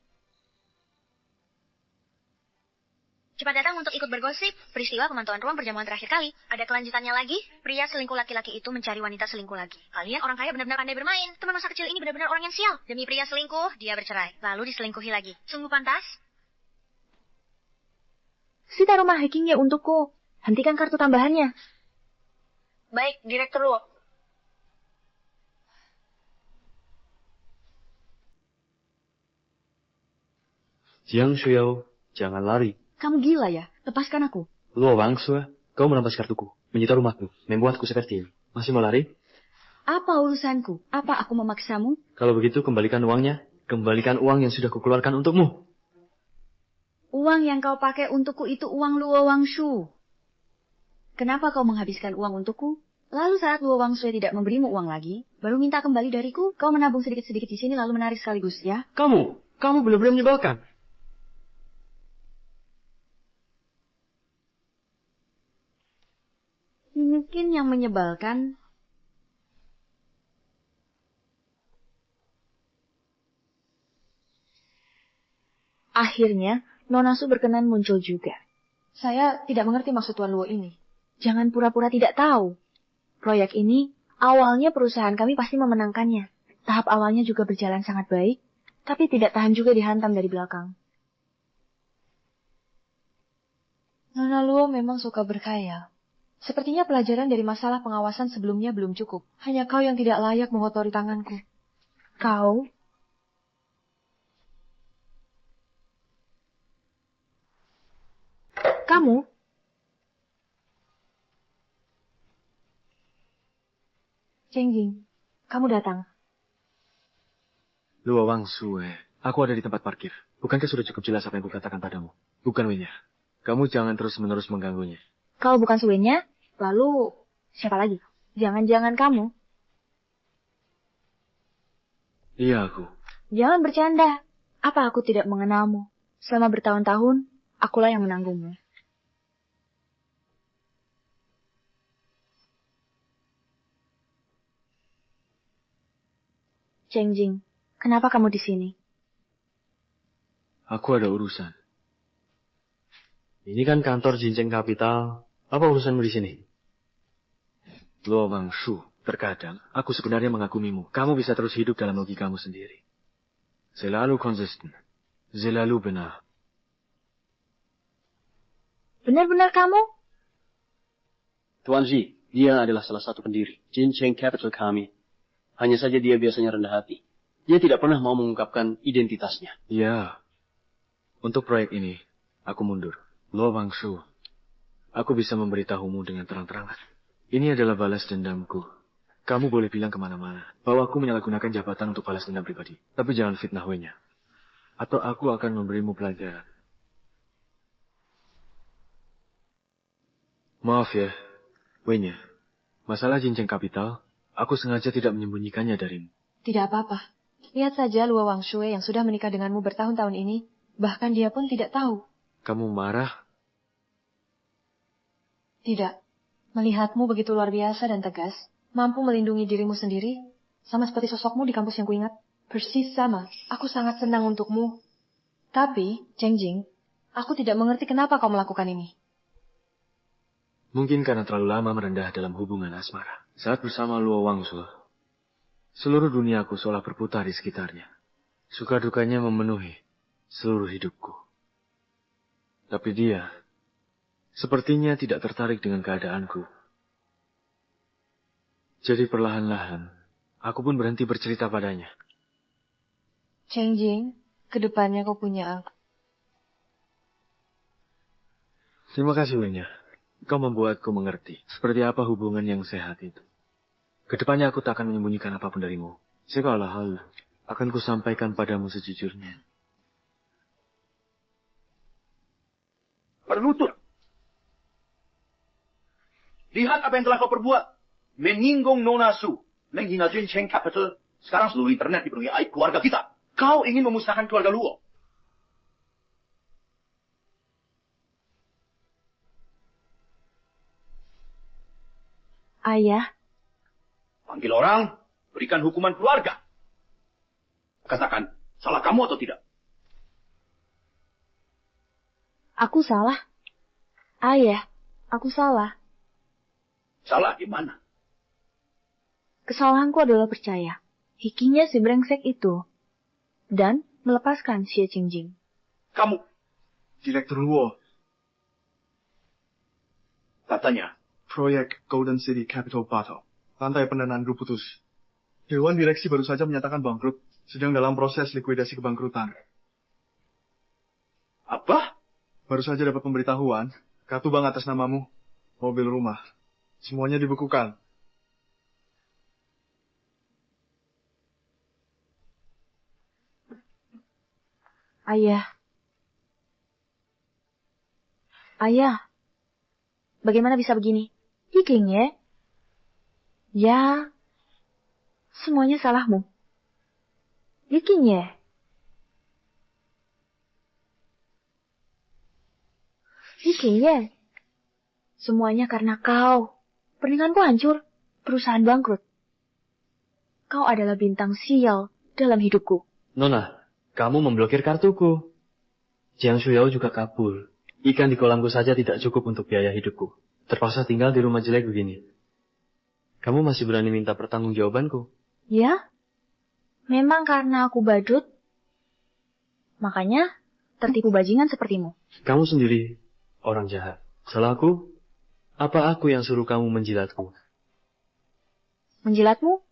Cepat datang untuk ikut bergosip. Peristiwa pemantauan ruang perjamuan terakhir kali. Ada kelanjutannya lagi. Pria selingkuh laki-laki itu mencari wanita selingkuh lagi. Kalian orang kaya benar-benar pandai bermain. Teman masa kecil ini benar-benar orang yang sial. Demi pria selingkuh, dia bercerai. Lalu diselingkuhi lagi. Sungguh pantas. Sita rumah hackingnya untukku. Hentikan kartu tambahannya. Baik, Direktur Luo. Jiang Suyao, jangan lari. Kamu gila ya? Lepaskan aku. Luo Wangsue, kau merampas kartuku, menyita rumahku, membuatku seperti ini. Masih mau lari? Apa urusanku? Apa aku memaksamu? Kalau begitu kembalikan uangnya. Kembalikan uang yang sudah kukeluarkan untukmu. Uang yang kau pakai untukku itu uang Luo Wangshu. Kenapa kau menghabiskan uang untukku? Lalu saat Luo Wangsue tidak memberimu uang lagi, baru minta kembali dariku, kau menabung sedikit-sedikit di sini lalu menarik sekaligus, ya? Kamu benar-benar menyebalkan. Mungkin yang menyebalkan akhirnya Nona Su berkenan muncul juga. Saya tidak mengerti maksud Tuan Luo ini. Jangan pura-pura tidak tahu. Proyek ini awalnya perusahaan kami pasti memenangkannya. Tahap awalnya juga berjalan sangat baik, tapi tidak tahan juga dihantam dari belakang. Nona Luo memang suka berkhayal. Sepertinya pelajaran dari masalah pengawasan sebelumnya belum cukup. Hanya kau yang tidak layak mengotori tanganku. Kau? Kamu? Cengjing, kamu datang. Luo Wangsue, aku ada di tempat parkir. Bukankah sudah cukup jelas apa yang kukatakan padamu? Bukan Winya. Kamu jangan terus-menerus mengganggunya. Kau bukan suenya, lalu siapa lagi? Jangan-jangan kamu. Iya aku. Jangan bercanda. Apa aku tidak mengenalmu? Selama bertahun-tahun, akulah yang menanggungmu. Cengjing, kenapa kamu di sini? Aku ada urusan. Ini kan kantor Jincheng Capital. Apa urusanmu di sini? Luo Wangshu, terkadang aku sebenarnya mengagumimu. Kamu bisa terus hidup dalam logikamu sendiri. Selalu konsisten. Selalu benar. Benar-benar kamu? Tuan Zi, dia adalah salah satu pendiri Jin Cheng Capital kami. Hanya saja dia biasanya rendah hati. Dia tidak pernah mau mengungkapkan identitasnya. Ya. Untuk proyek ini, aku mundur. Luo Wangshu, aku bisa memberitahumu dengan terang-terangan. Ini adalah balas dendamku. Kamu boleh bilang kemana-mana bahwa aku menyalahgunakan jabatan untuk balas dendam pribadi. Tapi jangan fitnah Wei-nya. Atau aku akan memberimu pelajaran. Maaf ya, Wei-nya. Masalah Jincheng Capital, aku sengaja tidak menyembunyikannya darimu. Tidak apa-apa. Lihat saja Luo Wangshu yang sudah menikah denganmu bertahun-tahun ini. Bahkan dia pun tidak tahu. Kamu marah? Tidak. Melihatmu begitu luar biasa dan tegas, mampu melindungi dirimu sendiri, sama seperti sosokmu di kampus yang kuingat. Persis sama. Aku sangat senang untukmu. Tapi, Cheng Jing, aku tidak mengerti kenapa kau melakukan ini. Mungkin karena terlalu lama merendah dalam hubungan asmara. Saat bersama Luo Wangshu, seluruh duniaku seolah berputar di sekitarnya. Suka dukanya memenuhi seluruh hidupku. Tapi dia sepertinya tidak tertarik dengan keadaanku. Jadi perlahan-lahan, aku pun berhenti bercerita padanya. Cheng Jing, kedepannya kau punya aku. Terima kasih, Wei-nya. Kau membuatku mengerti seperti apa hubungan yang sehat itu. Kedepannya aku tak akan menyembunyikan apapun darimu. Segala hal akan kusampaikan padamu sejujurnya. Berlutut. Lihat apa yang telah kau perbuat. Menyinggung Nona Su. Menghina Jin Cheng Capital. Sekarang seluruh internet dipenuhi aib keluarga kita. Kau ingin memusnahkan keluarga Luo. Ayah. Panggil orang, berikan hukuman keluarga. Katakan, salah kamu atau tidak? Aku salah. Ayah, aku salah. Salah di mana? Kesalahanku adalah percaya. Hikinya si brengsek itu. Dan melepaskan Xie Qingjing. Kamu. Direktur Luo. Katanya. Proyek Golden City Capital Battle. Rantai pendanaan grup putus. Dewan direksi baru saja menyatakan bangkrut. Sedang dalam proses likuidasi kebangkrutan. Apa? Baru saja dapat pemberitahuan. Kartu bank atas namamu. Mobil rumah. Semuanya dibekukan. Ayah. Ayah. Bagaimana bisa begini? Hiking ya? Ya. Semuanya salahmu. Hiking ya? Hiking ya? Semuanya karena kau. Pernikahanku hancur. Perusahaan bangkrut. Kau adalah bintang sial dalam hidupku. Nona, kamu memblokir kartuku. Jiang Shuyao juga kabur. Ikan di kolamku saja tidak cukup untuk biaya hidupku. Terpaksa tinggal di rumah jelek begini. Kamu masih berani minta pertanggungjawabanku? Ya, memang karena aku badut. Makanya tertipu bajingan sepertimu. Kamu sendiri orang jahat. Salahku? Apa aku yang suruh kamu menjilatku? Menjilatmu?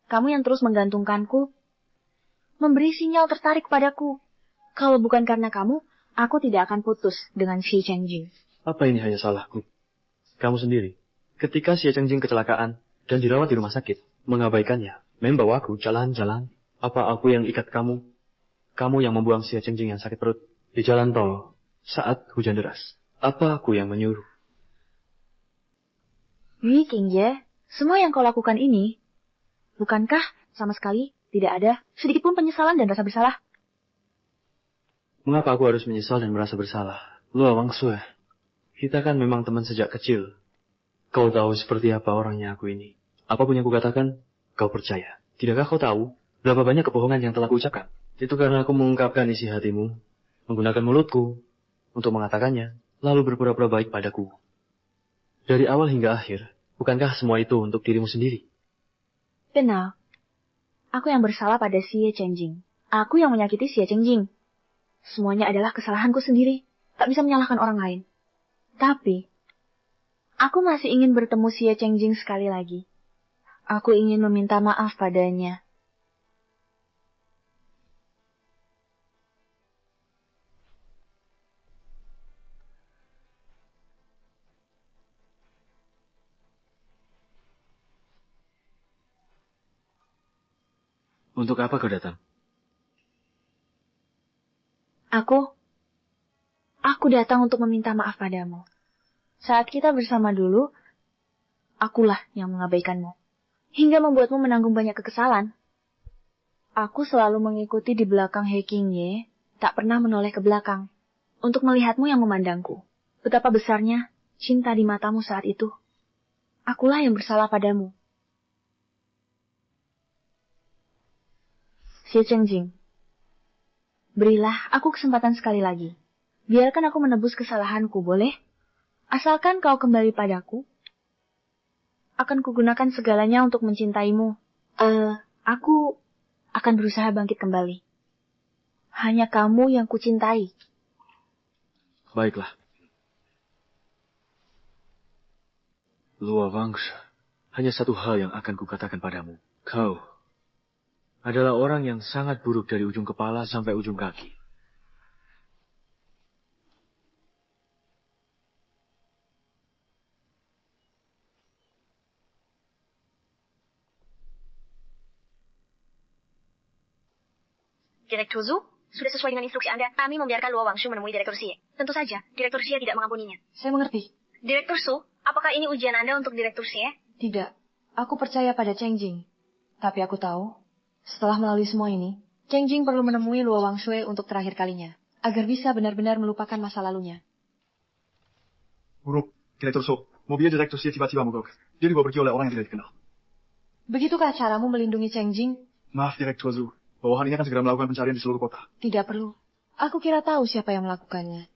Kamu yang terus menggantungkanku. Memberi sinyal tertarik padaku. Kalau bukan karena kamu, aku tidak akan putus dengan Xie Qingjing. Apa ini hanya salahku? Kamu sendiri. Ketika Xie Qingjing kecelakaan dan dirawat di rumah sakit, mengabaikannya, membawa aku jalan-jalan. Apa aku yang ikat kamu? Kamu yang membuang Xie Qingjing yang sakit perut di jalan tol saat hujan deras. Apa aku yang menyuruh? Yu Qingye, semua yang kau lakukan ini, bukankah sama sekali tidak ada sedikit pun penyesalan dan rasa bersalah? Mengapa aku harus menyesal dan merasa bersalah? Luo Wangshu, kita kan memang teman sejak kecil. Kau tahu seperti apa orangnya aku ini. Apapun yang kukatakan, kau percaya. Tidakkah kau tahu berapa banyak kebohongan yang telah kuucapkan? Itu karena aku mengungkapkan isi hatimu, menggunakan mulutku untuk mengatakannya, lalu berpura-pura baik padaku. Dari awal hingga akhir, Bukankah semua itu untuk dirimu sendiri? Benar. Aku yang bersalah pada Xie Chengjing. Aku yang menyakiti Xie Chengjing. Semuanya adalah kesalahanku sendiri. Tak bisa menyalahkan orang lain. Tapi, aku masih ingin bertemu Xie Chengjing sekali lagi. Aku ingin meminta maaf padanya. Untuk apa kau datang? Aku datang untuk meminta maaf padamu. Saat kita bersama dulu, akulah yang mengabaikanmu. Hingga membuatmu menanggung banyak kekesalan. Aku selalu mengikuti di belakang He Qingye, tak pernah menoleh ke belakang. Untuk melihatmu yang memandangku. Betapa besarnya cinta di matamu saat itu. Akulah yang bersalah padamu. Xie Chengjing, berilah aku kesempatan sekali lagi. Biarkan aku menebus kesalahanku, boleh? Asalkan kau kembali padaku. Akan kugunakan segalanya untuk mencintaimu. Aku akan berusaha bangkit kembali. Hanya kamu yang kucintai. Baiklah. Luo Wangshu, hanya satu hal yang akan kukatakan padamu. Kau adalah orang yang sangat buruk dari ujung kepala sampai ujung kaki. Direktur Zhu, sudah sesuai dengan instruksi Anda, kami membiarkan Luo Wangshu menemui Direktur Xie. Tentu saja, Direktur Xie tidak mengampuninya. Saya mengerti. Direktur Zhu, apakah ini ujian Anda untuk Direktur Xie? Tidak. Aku percaya pada Chengjing. Tapi aku tahu, setelah melalui semua ini, Chengjing perlu menemui Luo Wangshui untuk terakhir kalinya, agar bisa benar-benar melupakan masa lalunya. Buruk, Direktur So. Mobilnya Direktur Xie tiba-tiba mogok. Dia dibawa pergi oleh orang yang tidak dikenal. Begitukah caramu melindungi Chengjing? Maaf, Direktur Zhu. Bawahan ini akan segera melakukan pencarian di seluruh kota. Tidak perlu. Aku kira tahu siapa yang melakukannya.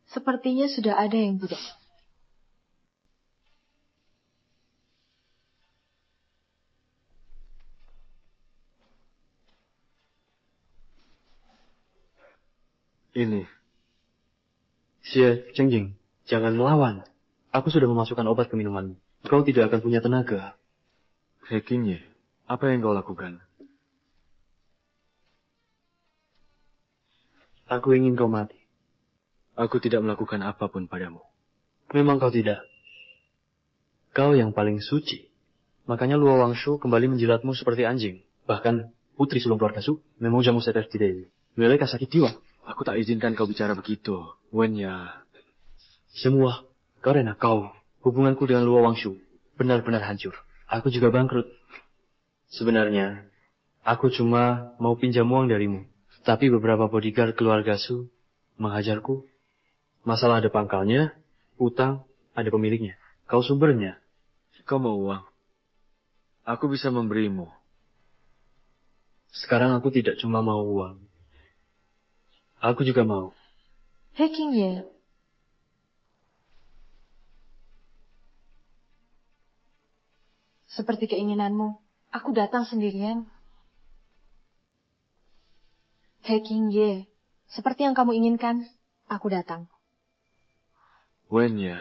Sepertinya sudah ada yang budak. Ini. Xie Chengjing, jangan melawan. Aku sudah memasukkan obat ke minumanmu. Kau tidak akan punya tenaga. He Qingye, apa yang kau lakukan? Aku ingin kau mati. Aku tidak melakukan apapun padamu. Memang kau tidak. Kau yang paling suci. Makanya Luo Wangshu kembali menjilatmu seperti anjing. Bahkan putri sulung keluarga Su memujamu seperti dewi. Mereka sakit jiwa. Aku tak izinkan kau bicara begitu. Wen ya. Semua karena kau. Hubunganku dengan Luo Wangshu benar-benar hancur. Aku juga bangkrut. Sebenarnya, aku cuma mau pinjam uang darimu. Tapi beberapa bodyguard keluarga Su menghajarku. Masalah ada pangkalnya, utang ada pemiliknya. Kau sumbernya. Kau mau uang? Aku bisa memberimu. Sekarang aku tidak cuma mau uang. Aku juga mau. He Qingye. Seperti keinginanmu, aku datang sendirian. He Qingye, seperti yang kamu inginkan, aku datang. Wen ya.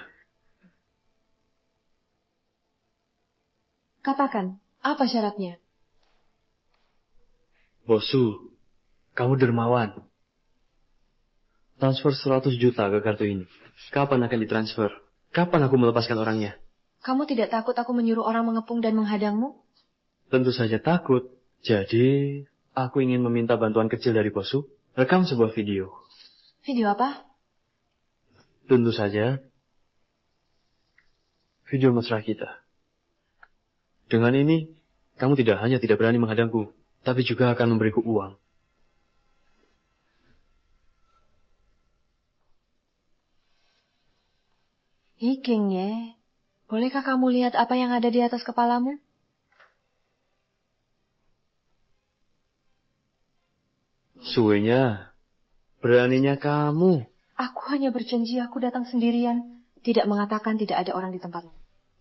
Katakan, apa syaratnya? Bosu, kamu dermawan. Transfer 100 juta ke kartu ini. Kapan akan ditransfer? Kapan aku melepaskan orangnya? Kamu tidak takut aku menyuruh orang mengepung dan menghadangmu? Tentu saja takut. Jadi, aku ingin meminta bantuan kecil dari Bosu. Rekam sebuah video. Video apa? Tentu saja. Video mesra kita. Dengan ini, kamu tidak hanya tidak berani menghadangku, tapi juga akan memberiku uang. He Qingye, bolehkah kamu lihat apa yang ada di atas kepalamu? Suenya Beraninya kamu. Aku hanya berjanji aku datang sendirian. Tidak mengatakan tidak ada orang di tempatmu.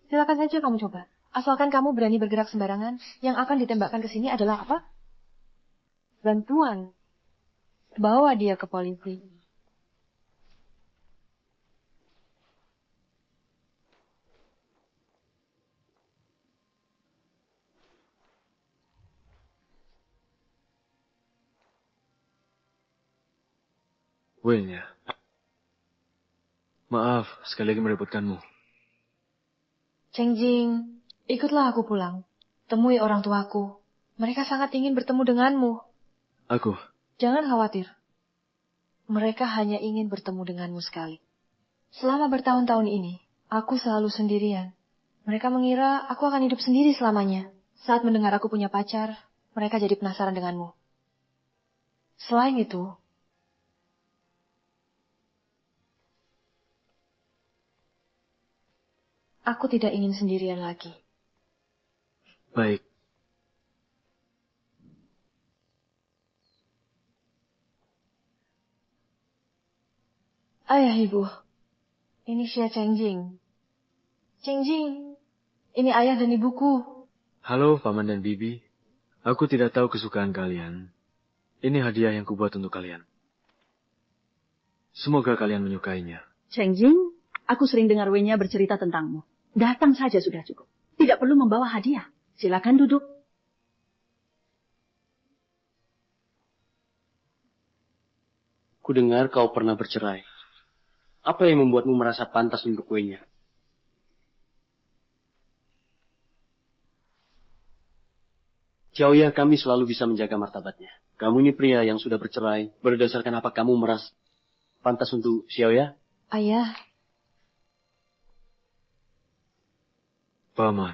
Silakan saja kamu coba. Asalkan kamu berani bergerak sembarangan, yang akan ditembakkan ke sini adalah apa? Bantuan. Bawa dia ke polisi. Wenya. Maaf, sekali lagi merepotkanmu. Cheng Jing, ikutlah aku pulang. Temui orang tuaku. Mereka sangat ingin bertemu denganmu. Aku? Jangan khawatir. Mereka hanya ingin bertemu denganmu sekali. Selama bertahun-tahun ini, aku selalu sendirian. Mereka mengira aku akan hidup sendiri selamanya. Saat mendengar aku punya pacar, mereka jadi penasaran denganmu. Selain itu, aku tidak ingin sendirian lagi. Baik. Ayah ibu, ini Xia Cheng Jing. Cheng Jing, ini ayah dan ibuku. Halo, Paman dan Bibi. Aku tidak tahu kesukaan kalian. Ini hadiah yang kubuat untuk kalian. Semoga kalian menyukainya. Cheng Jing, aku sering dengar Wenya bercerita tentangmu. Datang saja sudah cukup. Tidak perlu membawa hadiah. Silakan duduk. Kudengar kau pernah bercerai. Apa yang membuatmu merasa pantas untuk Wenya? Xiaoya, kami selalu bisa menjaga martabatnya. Kamu ini pria yang sudah bercerai. Berdasarkan apa kamu merasa pantas untuk Xiaoya? Ayah. Paman,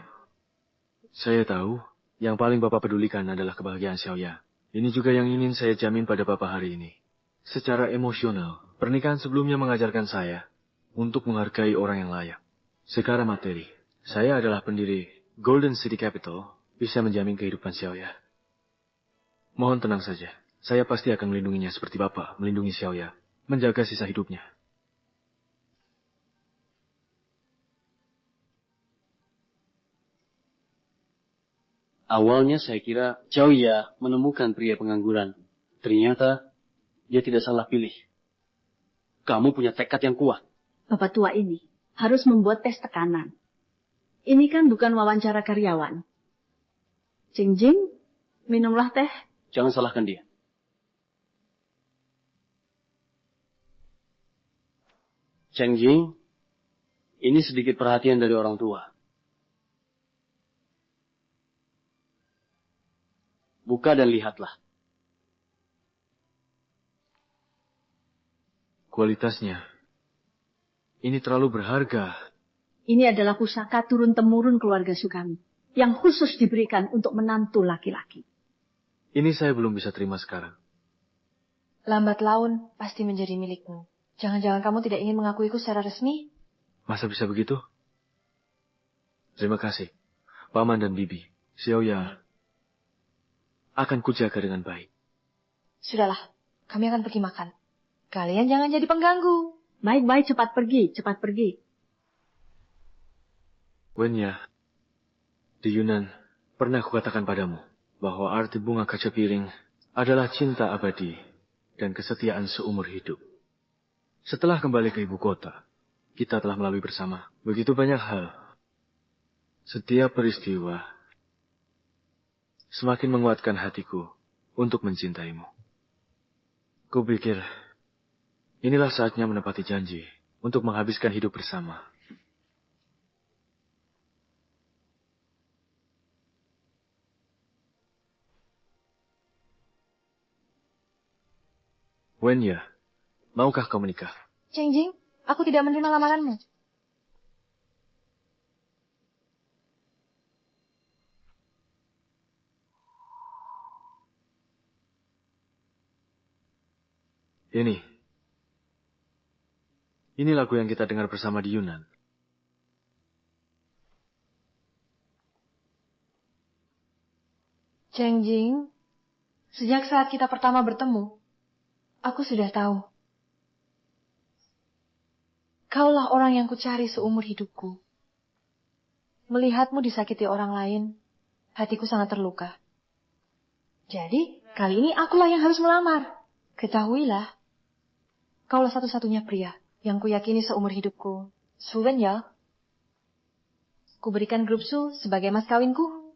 saya tahu yang paling Bapak pedulikan adalah kebahagiaan Xiaoya. Ini juga yang ingin saya jamin pada Bapak hari ini. Secara emosional, pernikahan sebelumnya mengajarkan saya untuk menghargai orang yang layak. Secara materi, saya adalah pendiri Golden City Capital, bisa menjamin kehidupan Xiaoya. Mohon tenang saja, saya pasti akan melindunginya seperti Bapak melindungi Xiaoya, menjaga sisa hidupnya. Awalnya saya kira Xiaoya menemukan pria pengangguran. Ternyata dia tidak salah pilih. Kamu punya tekad yang kuat. Bapak tua ini harus membuat tes tekanan. Ini kan bukan wawancara karyawan. Cheng Jing, minumlah teh. Jangan salahkan dia. Cheng Jing, ini sedikit perhatian dari orang tua. Buka dan lihatlah. Kualitasnya, ini terlalu berharga. Ini adalah pusaka turun-temurun keluarga Sugami, yang khusus diberikan untuk menantu laki-laki. Ini saya belum bisa terima sekarang. Lambat laun pasti menjadi milikmu. Jangan-jangan kamu tidak ingin mengakuiku secara resmi? Masa bisa begitu? Terima kasih, Paman dan Bibi. Xiaoya akan kujaga dengan baik. Sudahlah, kami akan pergi makan. Kalian jangan jadi pengganggu. Baik-baik, cepat pergi, cepat pergi. Wenya, di Yunan pernah kukatakan padamu bahwa arti bunga kaca piring adalah cinta abadi dan kesetiaan seumur hidup. Setelah kembali ke ibu kota, kita telah melalui bersama begitu banyak hal. Setiap peristiwa semakin menguatkan hatiku untuk mencintaimu. Kupikir inilah saatnya menepati janji untuk menghabiskan hidup bersama. Wenya, maukah kau menikah? Cheng Jing, aku tidak menerima lamaranmu. Ini lagu yang kita dengar bersama di Yunan. Cheng Jing, sejak saat kita pertama bertemu, Aku sudah tahu. Kaulah orang yang kucari seumur hidupku. Melihatmu disakiti orang lain, hatiku sangat terluka. Jadi, kali ini akulah yang harus melamar. Ketahuilah, kaulah satu-satunya pria yang kuyakini seumur hidupku. Suwen ya. Kuberikan grup Su sebagai mas kawinku.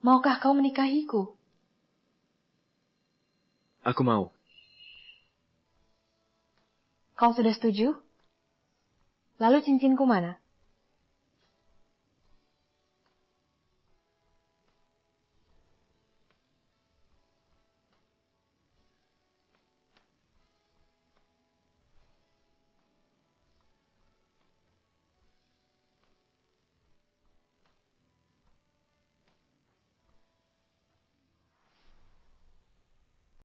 Maukah kau menikahiku? Aku mau. Kau sudah setuju? Lalu cincinku mana?